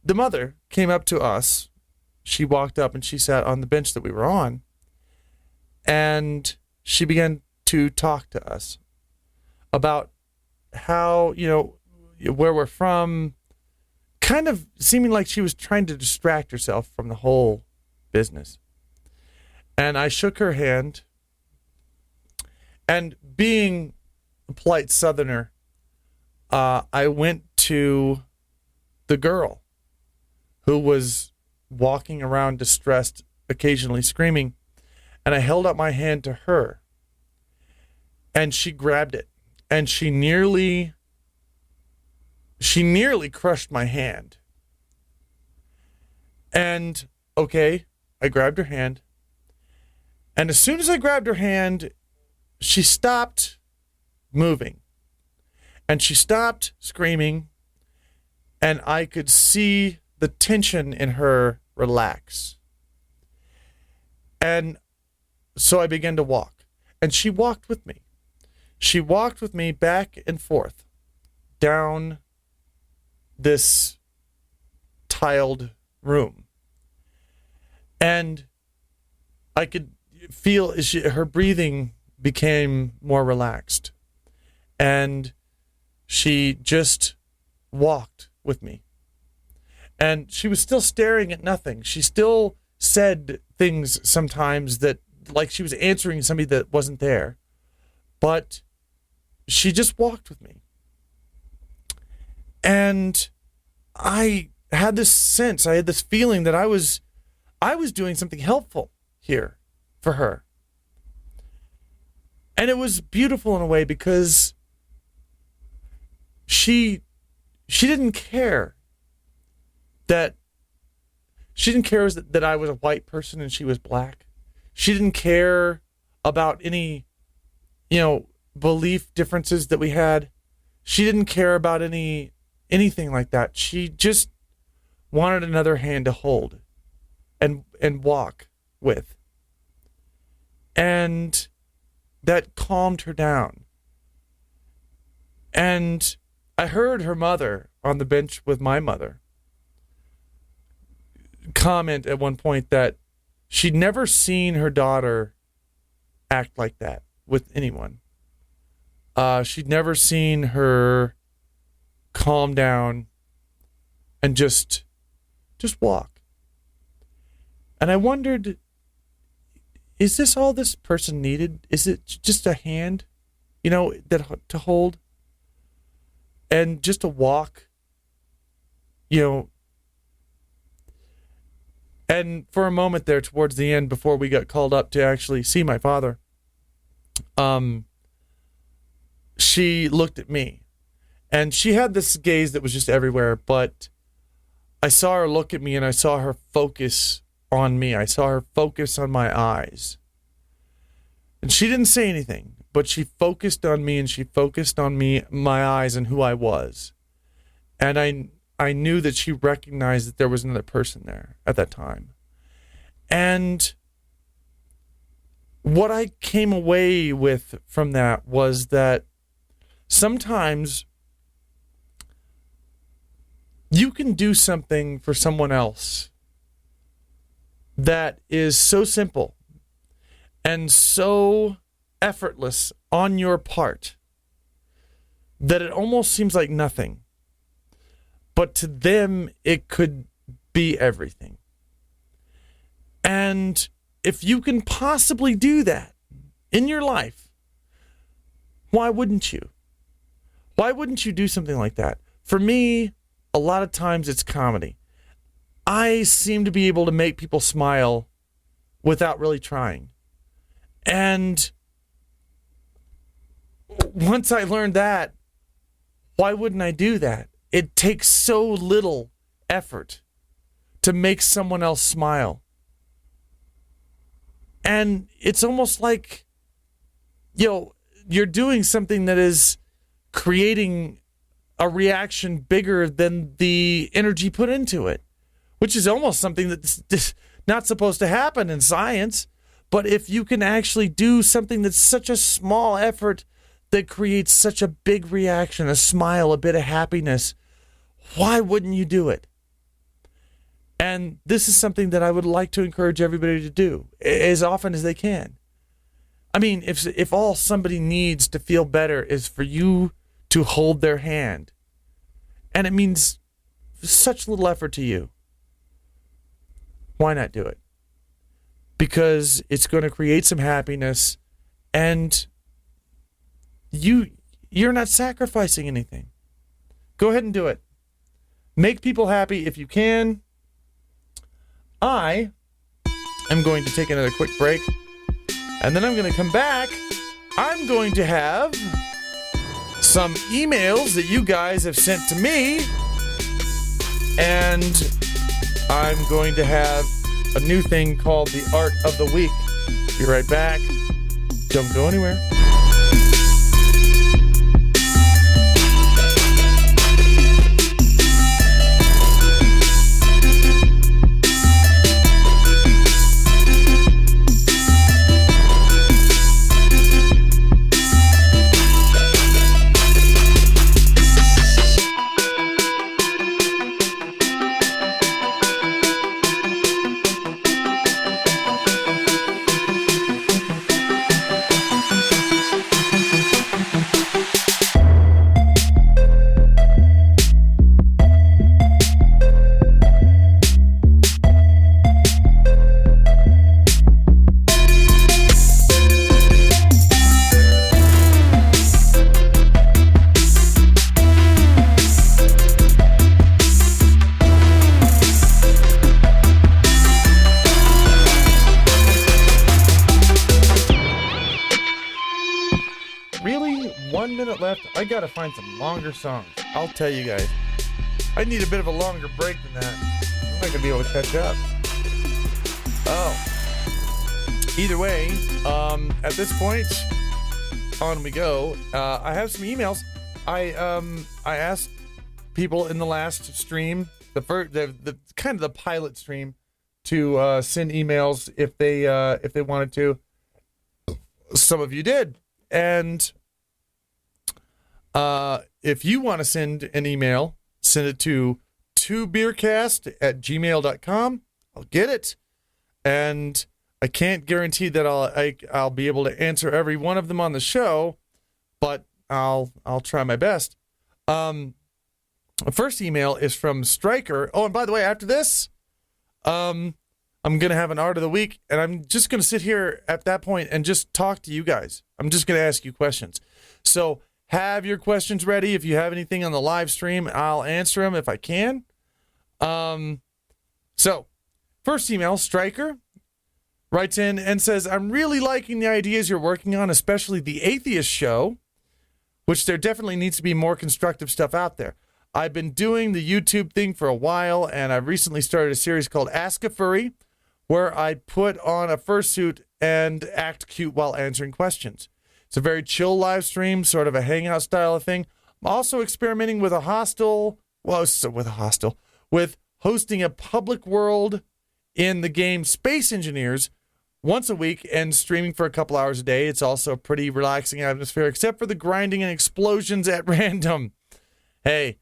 the mother came up to us. She walked up and she sat on the bench that we were on, and she began to talk to us about how, where we're from, kind of seeming like she was trying to distract herself from the whole business. And I shook her hand, and being a polite Southerner, I went to the girl who was walking around distressed, occasionally screaming, and I held out my hand to her, and she grabbed it, and she nearly crushed my hand. And, okay, I grabbed her hand. And as soon as I grabbed her hand, she stopped moving. And she stopped screaming. And I could see the tension in her relax. And so I began to walk, and she walked with me. She walked with me back and forth down this tiled room. And I could feel her breathing became more relaxed. And she just walked with me. And she was still staring at nothing. She still said things sometimes that, like she was answering somebody that wasn't there. But she just walked with me. And I had this sense, I had this feeling that I was doing something helpful here for her. And it was beautiful in a way because she didn't care that I was a white person and she was black. She didn't care about any, belief differences that we had. She didn't care about anything like that. She just wanted another hand to hold and walk with. And that calmed her down. And I heard her mother on the bench with my mother comment at one point that she'd never seen her daughter act like that with anyone. She'd never seen her calm down and just walk. And I wondered, is this all this person needed? Is it just a hand, that to hold? And just to walk, And for a moment there towards the end, before we got called up to actually see my father, she looked at me. And she had this gaze that was just everywhere, but I saw her look at me and I saw her focus on me. I saw her focus on my eyes. And she didn't say anything, but she focused on me and she focused on me, my eyes, and who I was. And I knew that she recognized that there was another person there at that time. And what I came away with from that was that sometimes you can do something for someone else that is so simple and so effortless on your part that it almost seems like nothing. But to them, it could be everything. And if you can possibly do that in your life, why wouldn't you? Why wouldn't you do something like that? For me, a lot of times it's comedy. I seem to be able to make people smile without really trying. And once I learned that, why wouldn't I do that? It takes so little effort to make someone else smile. And it's almost like, you're doing something that is creating a reaction bigger than the energy put into it, which is almost something that's not supposed to happen in science. But if you can actually do something that's such a small effort that creates such a big reaction, a smile, a bit of happiness, why wouldn't you do it? And this is something that I would like to encourage everybody to do as often as they can. I mean, if all somebody needs to feel better is for you to hold their hand, and it means such little effort to you, why not do it? Because it's going to create some happiness, and you're not sacrificing anything. Go ahead and do it. Make people happy if you can. I am going to take another quick break, and then I'm going to come back. I'm going to have some emails that you guys have sent to me, and I'm going to have a new thing called the Art of the Week. Be right back. Don't go anywhere. minute left. I gotta find some longer songs. I'll tell you guys. I need a bit of a longer break than that. I'm not gonna be able to catch up. Oh. Either way, at this point, on we go. I have some emails. I asked people in the last stream, the kind of the pilot stream, to send emails if they wanted to. Some of you did, and if you want to send an email, send it to beercast@gmail.com. I'll get it, and I can't guarantee that I'll be able to answer every one of them on the show, but I'll try my best. The first email is from Stryker. Oh, and by the way, after this, I'm gonna have an art of the week, and I'm just gonna sit here at that point and just talk to you guys. I'm just gonna ask you questions. So have your questions ready. If you have anything on the live stream, I'll answer them if I can. So first email, Stryker writes in and says, I'm really liking the ideas you're working on, especially the Atheist Show, which there definitely needs to be more constructive stuff out there. I've been doing the YouTube thing for a while, and I've recently started a series called Ask a Furry, where I put on a fursuit and act cute while answering questions. It's a very chill live stream, sort of a hangout style of thing. I'm also experimenting with with hosting a public world in the game Space Engineers once a week and streaming for a couple hours a day. It's also a pretty relaxing atmosphere, except for the grinding and explosions at random. Hey,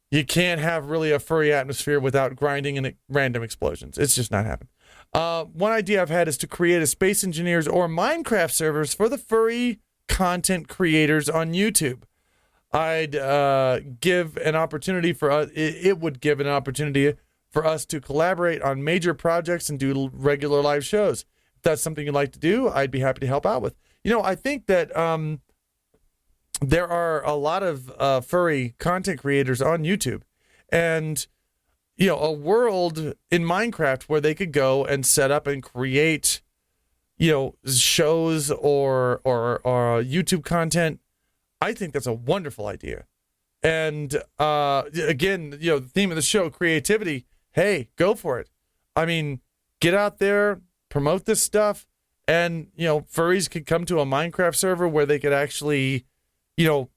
you can't have really a furry atmosphere without grinding and random explosions. It's just not happening. One idea I've had is to create a Space Engineers or Minecraft servers for the furry content creators on YouTube. I'd give an opportunity for us. It would give an opportunity for us to collaborate on major projects and do regular live shows. If that's something you'd like to do, I'd be happy to help out with. You know, I think that there are a lot of furry content creators on YouTube, and you know, a world in Minecraft where they could go and set up and create, you know, shows or YouTube content. I think that's a wonderful idea. And again, you know, the theme of the show, creativity. Hey, go for it. I mean, get out there, promote this stuff, and, you know, furries could come to a Minecraft server where they could actually, you know,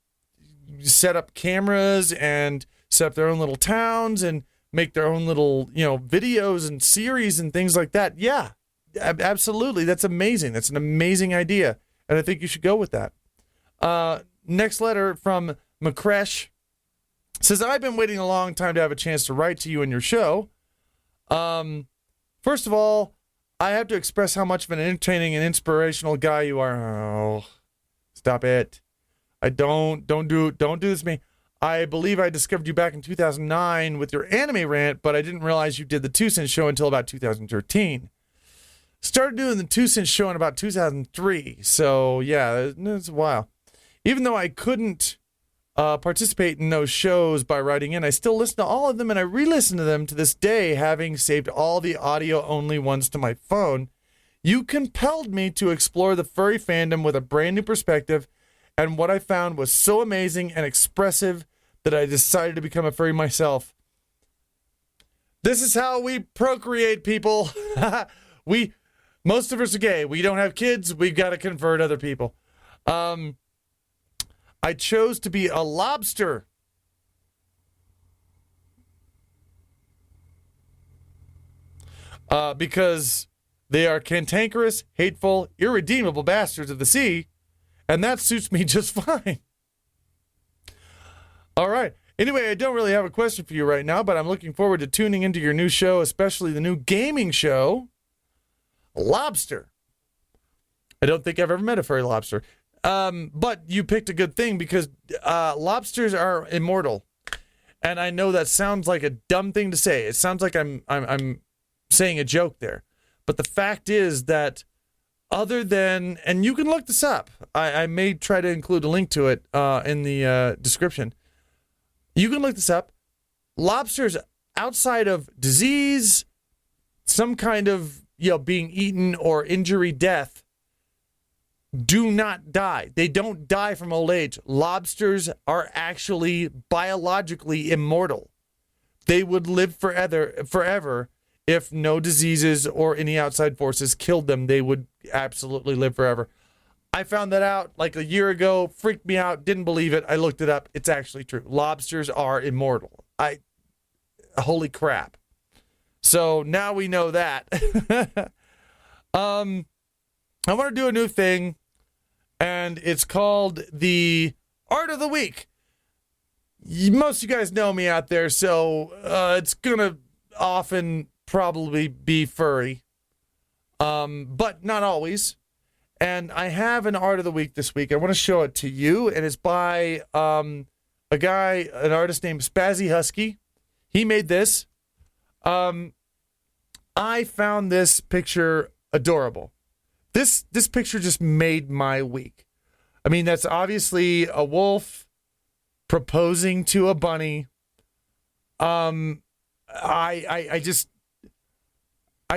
set up cameras and set up their own little towns and make their own little, you know, videos and series and things like that. Yeah, absolutely. That's amazing. That's an amazing idea. And I think you should go with that. Next letter from McCresh. Says, I've been waiting a long time to have a chance to write to you in your show. First of all, I have to express how much of an entertaining and inspirational guy you are. Oh, stop it. Don't do this to me. I believe I discovered you back in 2009 with your anime rant, but I didn't realize you did the 2 Cent Show until about 2013. Started doing the 2 Cent Show in about 2003. So yeah, it's a while. Even though I couldn't participate in those shows by writing in, I still listen to all of them, and I re-listen to them to this day, having saved all the audio-only ones to my phone. You compelled me to explore the furry fandom with a brand new perspective, and what I found was so amazing and expressive that I decided to become a furry myself. This is how we procreate, people. Most of us are gay. We don't have kids. We've got to convert other people. I chose to be a lobster. Because they are cantankerous, hateful, irredeemable bastards of the sea, and that suits me just fine. All right. Anyway, I don't really have a question for you right now, but I'm looking forward to tuning into your new show, especially the new gaming show, Lobster. I don't think I've ever met a furry lobster. But you picked a good thing because lobsters are immortal. And I know that sounds like a dumb thing to say. It sounds like I'm saying a joke there. But the fact is that other than, and you can look this up. I may try to include a link to it in the description. You can look this up. Lobsters, outside of disease, some kind of, you know, being eaten or injury, death, do not die. They don't die from old age. Lobsters are actually biologically immortal. They would live forever if no diseases or any outside forces killed them. They would absolutely live forever. I found that out like a year ago, freaked me out, didn't believe it. I looked it up. It's actually true. Lobsters are immortal. Holy crap. So now we know that. I want to do a new thing, and it's called the Art of the Week. Most of you guys know me out there, so it's going to often probably be furry, but not always. And I have an Art of the Week this week. I want to show it to you, and it's by an artist named Spazzy Husky. He made this. I found this picture adorable. This picture just made my week. I mean, that's obviously a wolf proposing to a bunny. I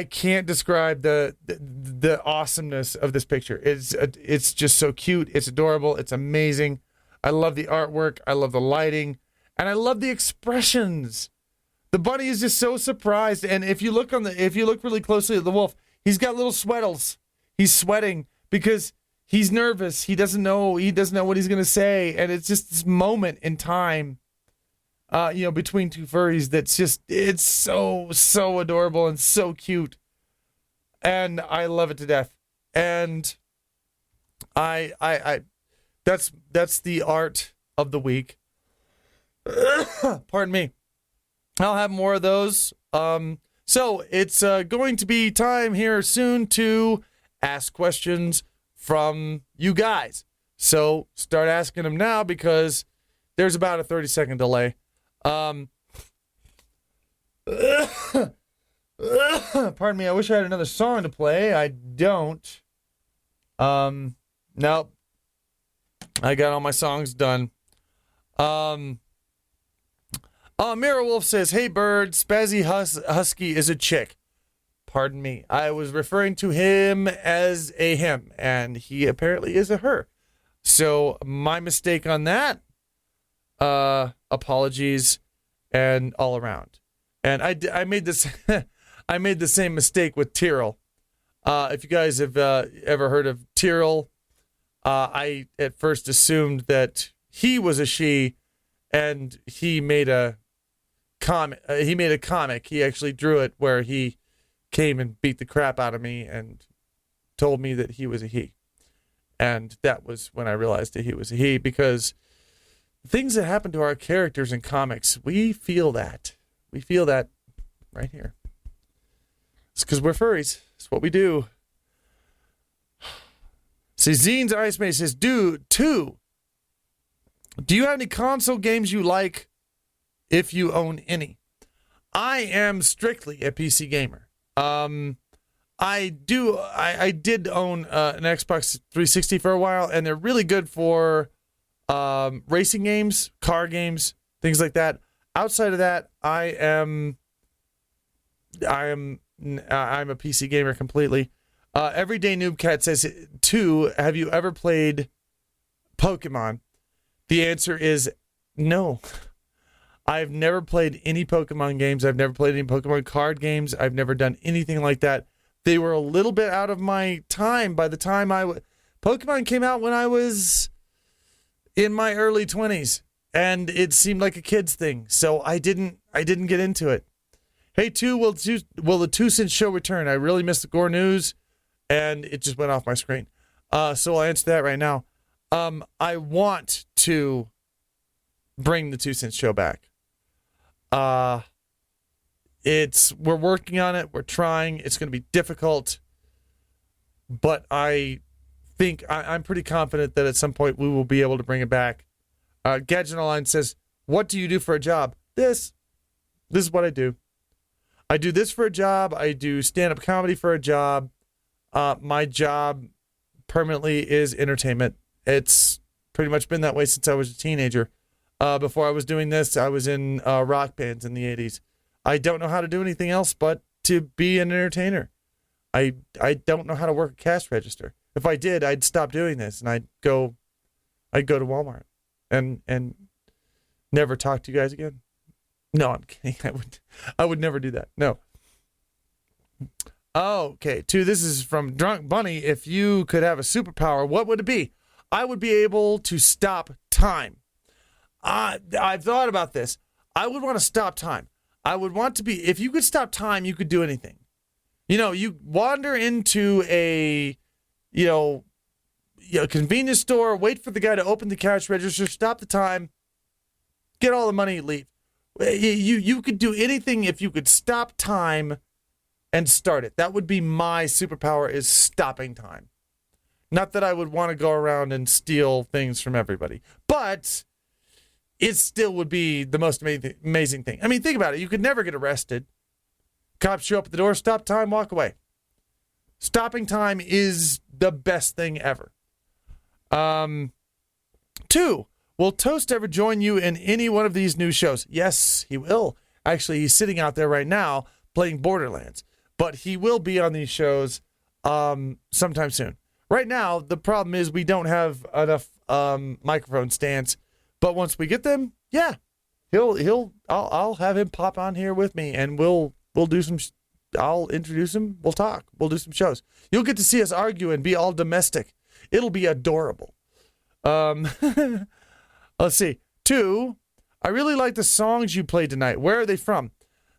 can't describe the awesomeness of this picture. It's just so cute. It's adorable. It's amazing. I love the artwork. I love the lighting, and I love the expressions. The bunny is just so surprised, and if you look really closely at the wolf, he's got little sweatles. He's sweating because he's nervous. He doesn't know what he's going to say, and it's just this moment in time, between two furries it's so adorable and so cute, and I love it to death. And that's the art of the week. Pardon me. I'll have more of those. So it's going to be time here soon to ask questions from you guys. So start asking them now because there's about a 30-second delay. Pardon me, I wish I had another song to play. I don't. Nope. I got all my songs done. Mira Wolf says, "Hey Bird, Spazzy Husky is a chick." Pardon me. I was referring to him as a him, and he apparently is a her. So my mistake on that. Apologies, and all around. And I made this. I made the same mistake with Tyrrell. If you guys have ever heard of Tyrrell, I at first assumed that he was a she, and he made a comic. He actually drew it where he came and beat the crap out of me and told me that he was a he. And that was when I realized that he was a he, because things that happen to our characters in comics, we feel that. We feel that right here. It's because we're furries. It's what we do. See, Zine's Ice Mace says, do you have any console games you like, if you own any? I am strictly a PC gamer. I did own an Xbox 360 for a while, and they're really good for racing games, car games, things like that. Outside of that, I'm a PC gamer completely. Everyday Noob Cat says, have you ever played Pokemon? The answer is no. I've never played any Pokemon games. I've never played any Pokemon card games. I've never done anything like that. They were a little bit out of my time by the time Pokemon came out when I was in my early 20s, and it seemed like a kid's thing. So I didn't get into it. Hey, will the 2 Cent Show return? I really missed the Gore News, and it just went off my screen. So I'll answer that right now. I want to bring the 2 Cent Show back. We're working on it. We're trying. It's going to be difficult, but I think I'm pretty confident that at some point we will be able to bring it back. Gadget Online says, "What do you do for a job?" This is what I do. I do this for a job. I do stand-up comedy for a job. My job permanently is entertainment. It's pretty much been that way since I was a teenager. Before I was doing this, I was in rock bands in the 80s. I don't know how to do anything else but to be an entertainer. I don't know how to work a cash register. If I did, I'd stop doing this and I'd go to Walmart and never talk to you guys again. No, I'm kidding. I would never do that. No. Okay, 2, this is from Drunk Bunny. If you could have a superpower, what would it be? I would be able to stop time. I've thought about this. I would want to stop time. I would want to be, if you could stop time, you could do anything. You wander into a convenience store, wait for the guy to open the cash register, stop the time, get all the money, leave. You could do anything if you could stop time and start it. That would be my superpower, is stopping time. Not that I would want to go around and steal things from everybody, but it still would be the most amazing thing. I mean, think about it. You could never get arrested. Cops show up at the door, stop time, walk away. Stopping time is the best thing ever. 2, will Toast ever join you in any one of these new shows? Yes, he will. Actually, he's sitting out there right now playing Borderlands. But he will be on these shows sometime soon. Right now, the problem is we don't have enough microphone stands. But once we get them, yeah, I'll have him pop on here with me, and we'll do some. I'll introduce him. We'll talk. We'll do some shows. You'll get to see us argue and be all domestic. It'll be adorable. Let's see. 2, I really like the songs you played tonight. Where are they from?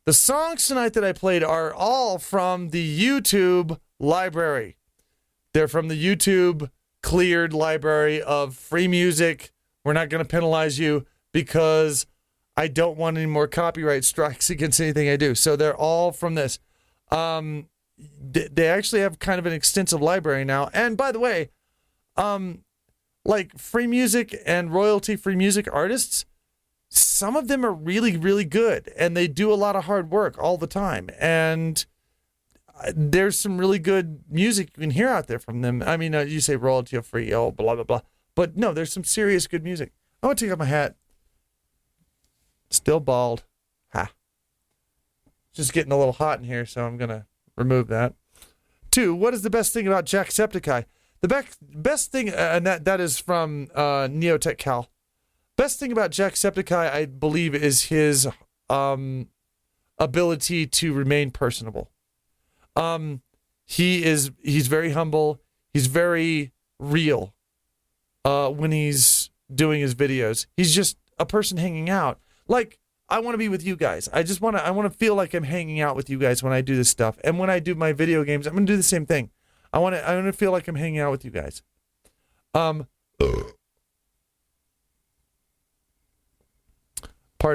The songs tonight that I played are all from the YouTube library. They're from the YouTube cleared library of free music. We're not going to penalize you because I don't want any more copyright strikes against anything I do. So they're all from this. They actually have kind of an extensive library now. And by the way, like free music and royalty-free music artists, some of them are really, really good, and they do a lot of hard work all the time. And there's some really good music you can hear out there from them. I mean, you say royalty-free, oh, blah, blah, blah. But no, there's some serious good music. I want to take off my hat. Still bald. Ha. Just getting a little hot in here, so I'm going to remove that. 2, what is the best thing about Jacksepticeye? The best thing, and that is from Neotech Cal. Best thing about Jacksepticeye, I believe, is his ability to remain personable. He's very humble. He's very real when he's doing his videos. He's just a person hanging out. Like, I want to be with you guys. I want to feel like I'm hanging out with you guys when I do this stuff. And when I do my video games, I'm going to do the same thing. I want to feel like I'm hanging out with you guys. Pardon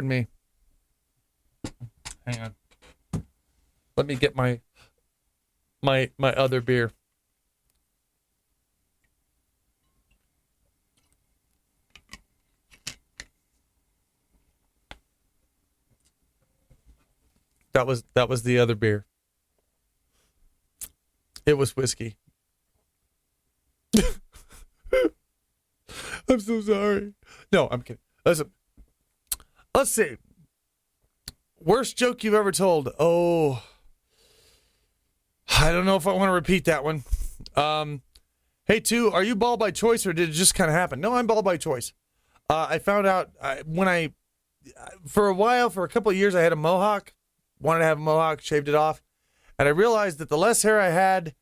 me. Hang on. Let me get my other beer. That was the other beer. It was whiskey. I'm so sorry. No, I'm kidding. Listen. Let's see. Worst joke you've ever told. Oh, I don't know if I want to repeat that one. Hey, 2, are you bald by choice or did it just kind of happen? No, I'm bald by choice. I found out for a couple of years, I had a mohawk. Wanted to have a mohawk, shaved it off. And I realized that the less hair I had,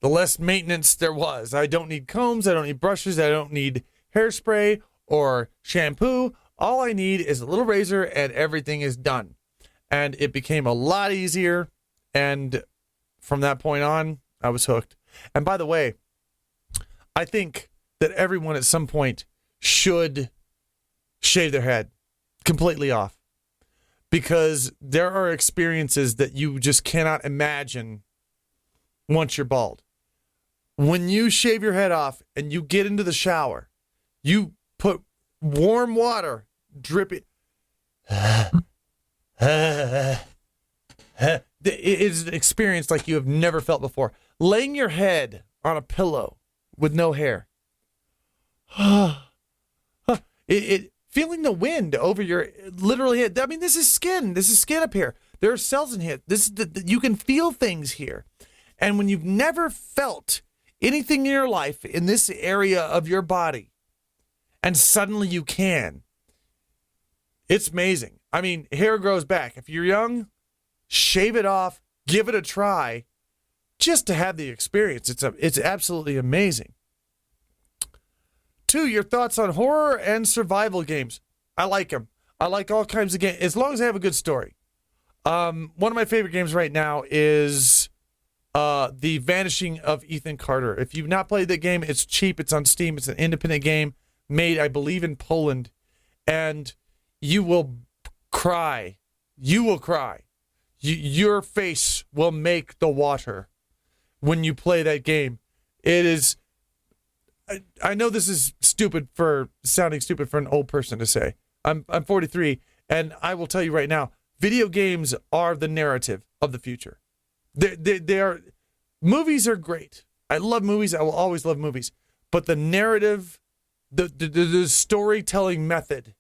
the less maintenance there was. I don't need combs. I don't need brushes. I don't need hairspray or shampoo. All I need is a little razor and everything is done. And it became a lot easier. And from that point on, I was hooked. And by the way, I think that everyone at some point should shave their head completely off. Because there are experiences that you just cannot imagine once you're bald. When you shave your head off and you get into the shower, you put warm water, drip it. It is an experience like you have never felt before. Laying your head on a pillow with no hair. Feeling the wind over your literally head. I mean, this is skin. This is skin up here. There are cells in here. You can feel things here. And when you've never felt anything in your life in this area of your body, and suddenly you can. It's amazing. I mean, hair grows back. If you're young, shave it off, give it a try, just to have the experience. It's absolutely amazing. 2, your thoughts on horror and survival games. I like them. I like all kinds of games, as long as they have a good story. One of my favorite games right now is The Vanishing of Ethan Carter. If you've not played that game, it's cheap. It's on Steam. It's an independent game made, I believe, in Poland. And you will cry. You will cry. Your face will make the water when you play that game. It is... I know this is sounding stupid for an old person to say. I'm 43, and I will tell you right now, video games are the narrative of the future. They are. Movies are great. I love movies. I will always love movies. But the narrative, the storytelling method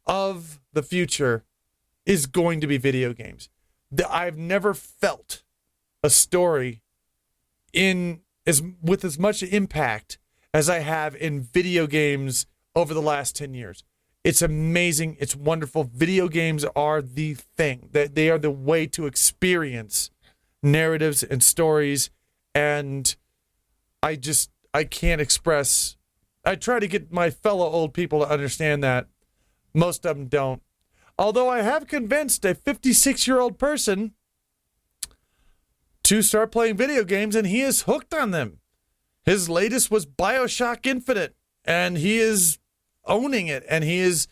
of the future is going to be video games. I've never felt a story with as much impact as I have in video games over the last 10 years. It's amazing. It's wonderful. Video games are the thing. They are the way to experience narratives and stories. And I can't express. I try to get my fellow old people to understand that. Most of them don't. Although I have convinced a 56-year-old person to start playing video games, and he is hooked on them. His latest was BioShock Infinite, and he is owning it, and he is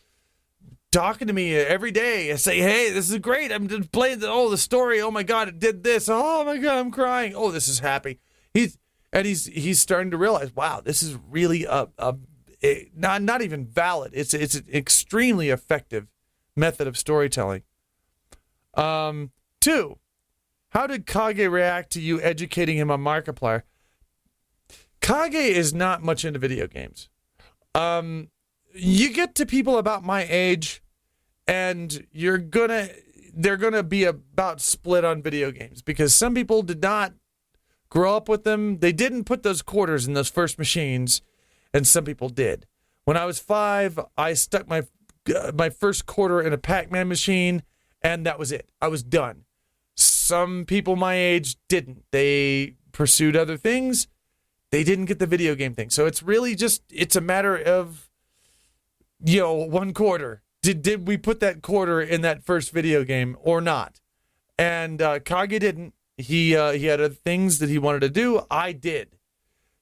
talking to me every day and say, hey, this is great. I'm just playing the story. Oh my God, it did this. Oh my God, I'm crying. Oh, this is happy. He's starting to realize, wow, this is really not even valid. It's an extremely effective method of storytelling. 2, how did Kage react to you educating him on Markiplier? Kage is not much into video games. You get to people about my age, and they're gonna be about split on video games, because some people did not grow up with them. They didn't put those quarters in those first machines, and some people did. When I was 5, I stuck my first quarter in a Pac-Man machine, and that was it. I was done. Some people my age didn't. They pursued other things. They didn't get the video game thing. So it's really it's a matter of, 1 quarter. Did we put that quarter in that first video game or not? And Kage didn't. He had other things that he wanted to do. I did.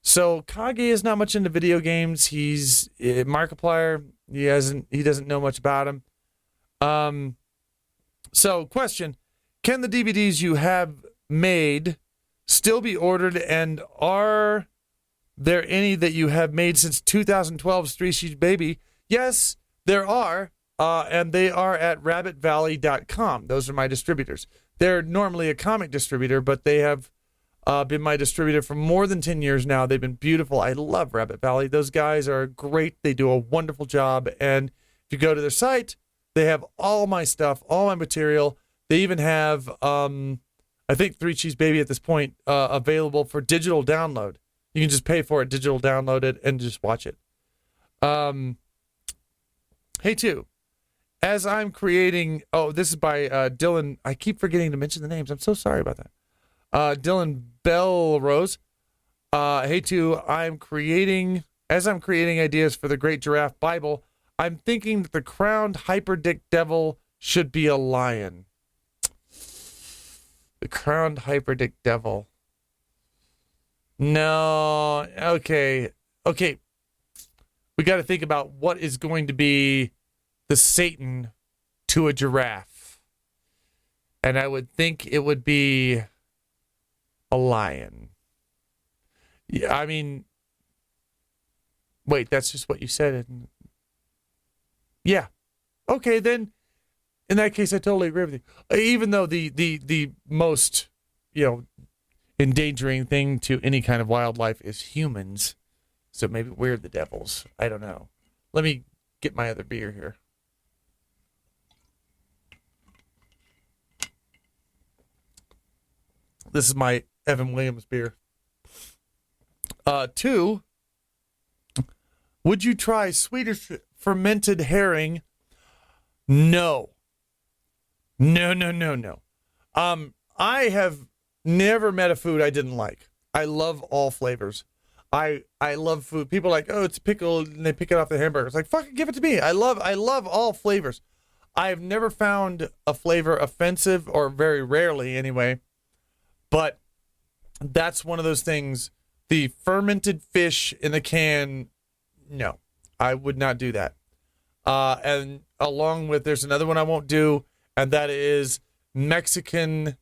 So Kage is not much into video games. He's Markiplier. He doesn't know much about him. So question, can the DVDs you have made still be ordered, and are there any that you have made since 2012's Three Sheets Baby? Yes, there are, and they are at rabbitvalley.com. Those are my distributors. They're normally a comic distributor, but they have been my distributor for more than 10 years now. They've been beautiful. I love Rabbit Valley. Those guys are great. They do a wonderful job. And if you go to their site, they have all my stuff, all my material. They even have, I think, Three Cheese Baby at this point available for digital download. You can just pay for it, digital download it, and just watch it. Hey, 2. As I'm creating... Oh, this is by Dylan. I keep forgetting to mention the names. I'm so sorry about that. Dylan Bellrose. Hey, 2. As I'm creating ideas for the Great Giraffe Bible, I'm thinking that the crowned hyperdick devil should be a lion. The crowned hyperdick devil. No. Okay. We got to think about what is going to be the Satan to a giraffe. And I would think it would be a lion. Yeah, I mean, wait, that's just what you said. Yeah. Okay, then in that case, I totally agree with you. Even though the most, endangering thing to any kind of wildlife is humans. So maybe we're the devils. I don't know. Let me get my other beer here. This is my Evan Williams beer. 2, would you try Swedish fermented herring? No. No. I have never met a food I didn't like. I love all flavors. I love food. People are like, oh, it's pickled, and they pick it off the hamburger. It's like, fucking give it to me. I love all flavors. I've never found a flavor offensive, or very rarely anyway. But that's one of those things. The fermented fish in the can, no, I would not do that. And along with, there's another one I won't do, and that is Mexican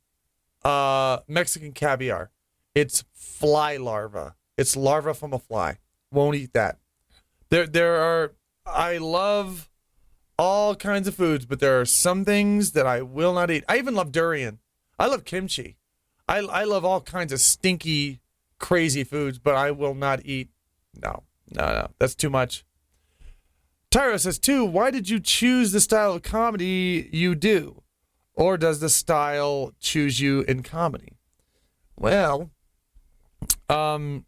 caviar. It's fly larva. It's larva from a fly. Won't eat that. I love all kinds of foods, but there are some things that I will not eat. I even love durian. I love kimchi. I love all kinds of stinky, crazy foods, but I will not eat. No. That's too much. Tyro says, 2, why did you choose the style of comedy you do? Or does the style choose you in comedy? Well, I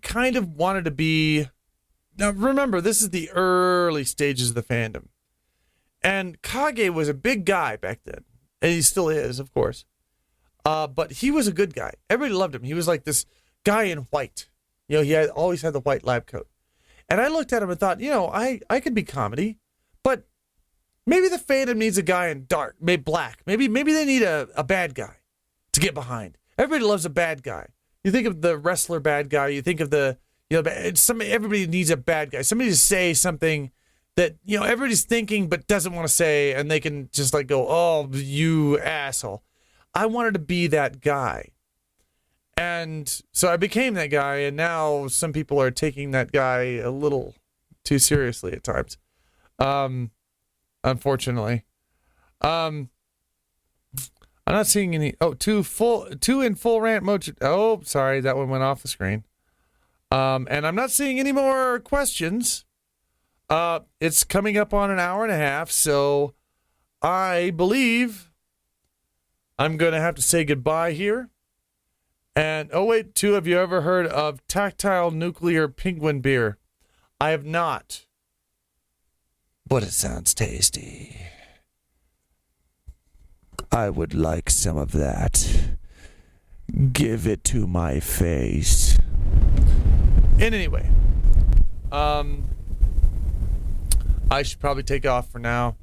kind of wanted to be... Now, remember, this is the early stages of the fandom. And Kage was a big guy back then. And he still is, of course. But he was a good guy. Everybody loved him. He was like this guy in white. You know, he always had the white lab coat. And I looked at him and thought, I could be comedy. But maybe the fandom needs a guy in dark, maybe black. Maybe they need a bad guy to get behind. Everybody loves a bad guy. You think of the wrestler bad guy. You think of everybody needs a bad guy. Somebody to say something that, everybody's thinking but doesn't want to say, and they can just like go, oh, you asshole. I wanted to be that guy. And so I became that guy, and now some people are taking that guy a little too seriously at times. Unfortunately. I'm not seeing any. Oh, two in full rant mode. Oh, sorry, that one went off the screen. And I'm not seeing any more questions. It's coming up on an hour and a half, so I believe I'm going to have to say goodbye here. And, oh wait, 2, have you ever heard of tactile nuclear penguin beer? I have not. But it sounds tasty. I would like some of that. Give it to my face. And anyway, I should probably take off for now.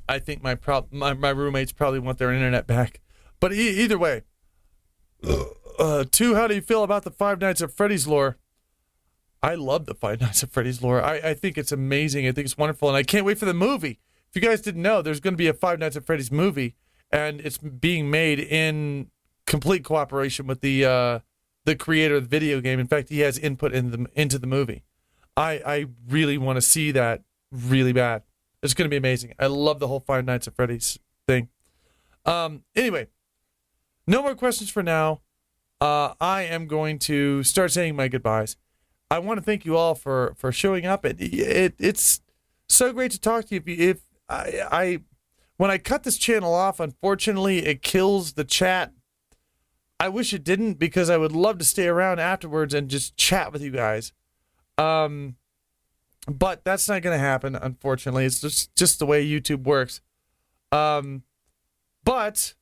I think my roommates probably want their internet back. But either way, 2, how do you feel about the Five Nights at Freddy's lore? I love the Five Nights at Freddy's lore. I think it's amazing. I think it's wonderful, and I can't wait for the movie. If you guys didn't know, there's going to be a Five Nights at Freddy's movie, and it's being made in complete cooperation with the creator of the video game. In fact, he has input into the movie. I really want to see that really bad. It's going to be amazing. I love the whole Five Nights at Freddy's thing. Anyway, no more questions for now. I am going to start saying my goodbyes. I want to thank you all for showing up. It's so great to talk to you. When I cut this channel off, unfortunately, it kills the chat. I wish it didn't, because I would love to stay around afterwards and just chat with you guys. But that's not going to happen, unfortunately. It's just the way YouTube works. But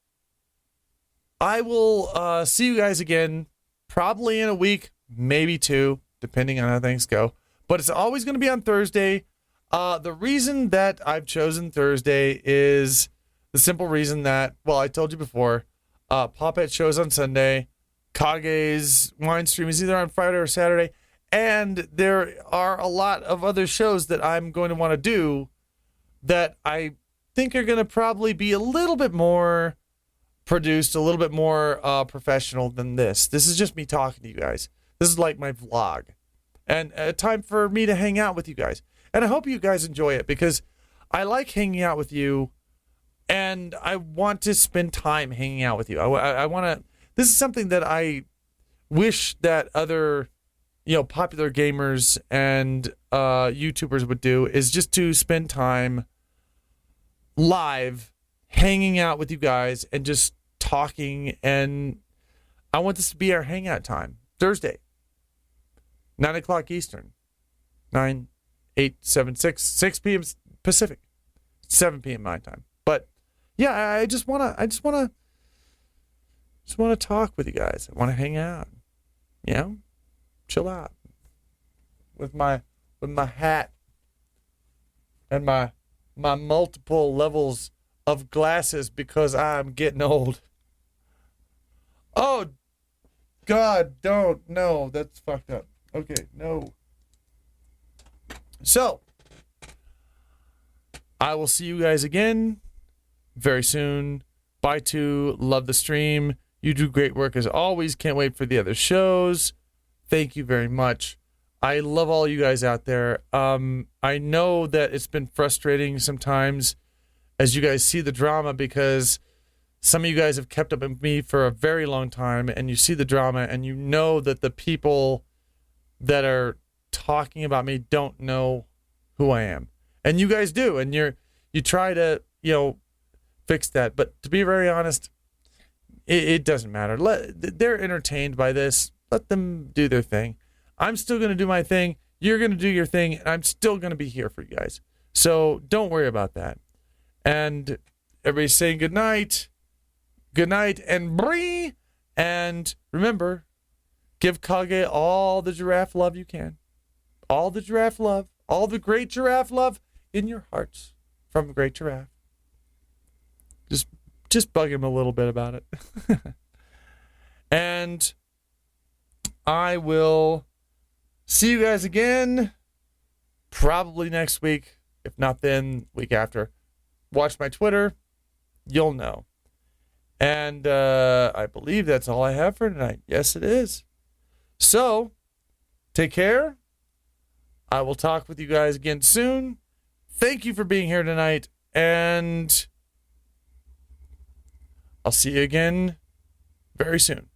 I will see you guys again probably in a week, maybe 2, depending on how things go. But it's always going to be on Thursday. The reason that I've chosen Thursday is the simple reason that, well, I told you before, Poppet shows on Sunday, Kage's wine stream is either on Friday or Saturday, and there are a lot of other shows that I'm going to want to do that I think are going to probably be a little bit more produced, a little bit more professional than this. This is just me talking to you guys. This is like my vlog, and a time for me to hang out with you guys. And I hope you guys enjoy it, because I like hanging out with you, and I want to spend time hanging out with you. I want to. This is something that I wish that other, popular gamers and YouTubers would do, is just to spend time live hanging out with you guys and just talking. And I want this to be our hangout time. Thursday, 9 o'clock Eastern, 9, 8, 7, 6 p.m. Pacific, 7 p.m. my time. But yeah, I just wanna talk with you guys. I want to hang out, chill out with my hat and my multiple levels of glasses because I'm getting old. Oh, God, don't. No, that's fucked up. Okay, no. So, I will see you guys again very soon. Bye to love the stream. You do great work as always. Can't wait for the other shows. Thank you very much. I love all you guys out there. I know that it's been frustrating sometimes as you guys see the drama because some of you guys have kept up with me for a very long time and you see the drama and you know that the people that are talking about me don't know who I am. And you guys do. And you try to, fix that. But to be very honest, it doesn't matter. They're entertained by this. Let them do their thing. I'm still going to do my thing. You're going to do your thing. And I'm still going to be here for you guys. So don't worry about that. And everybody's saying good night. Good night and bree. And remember, give Kage all the giraffe love you can. All the giraffe love. All the great giraffe love in your hearts from a great giraffe. Just bug him a little bit about it. And I will see you guys again probably next week. If not then, week after. Watch my Twitter. You'll know. And I believe that's all I have for tonight. Yes, it is. So, take care. I will talk with you guys again soon. Thank you for being here tonight. And I'll see you again very soon.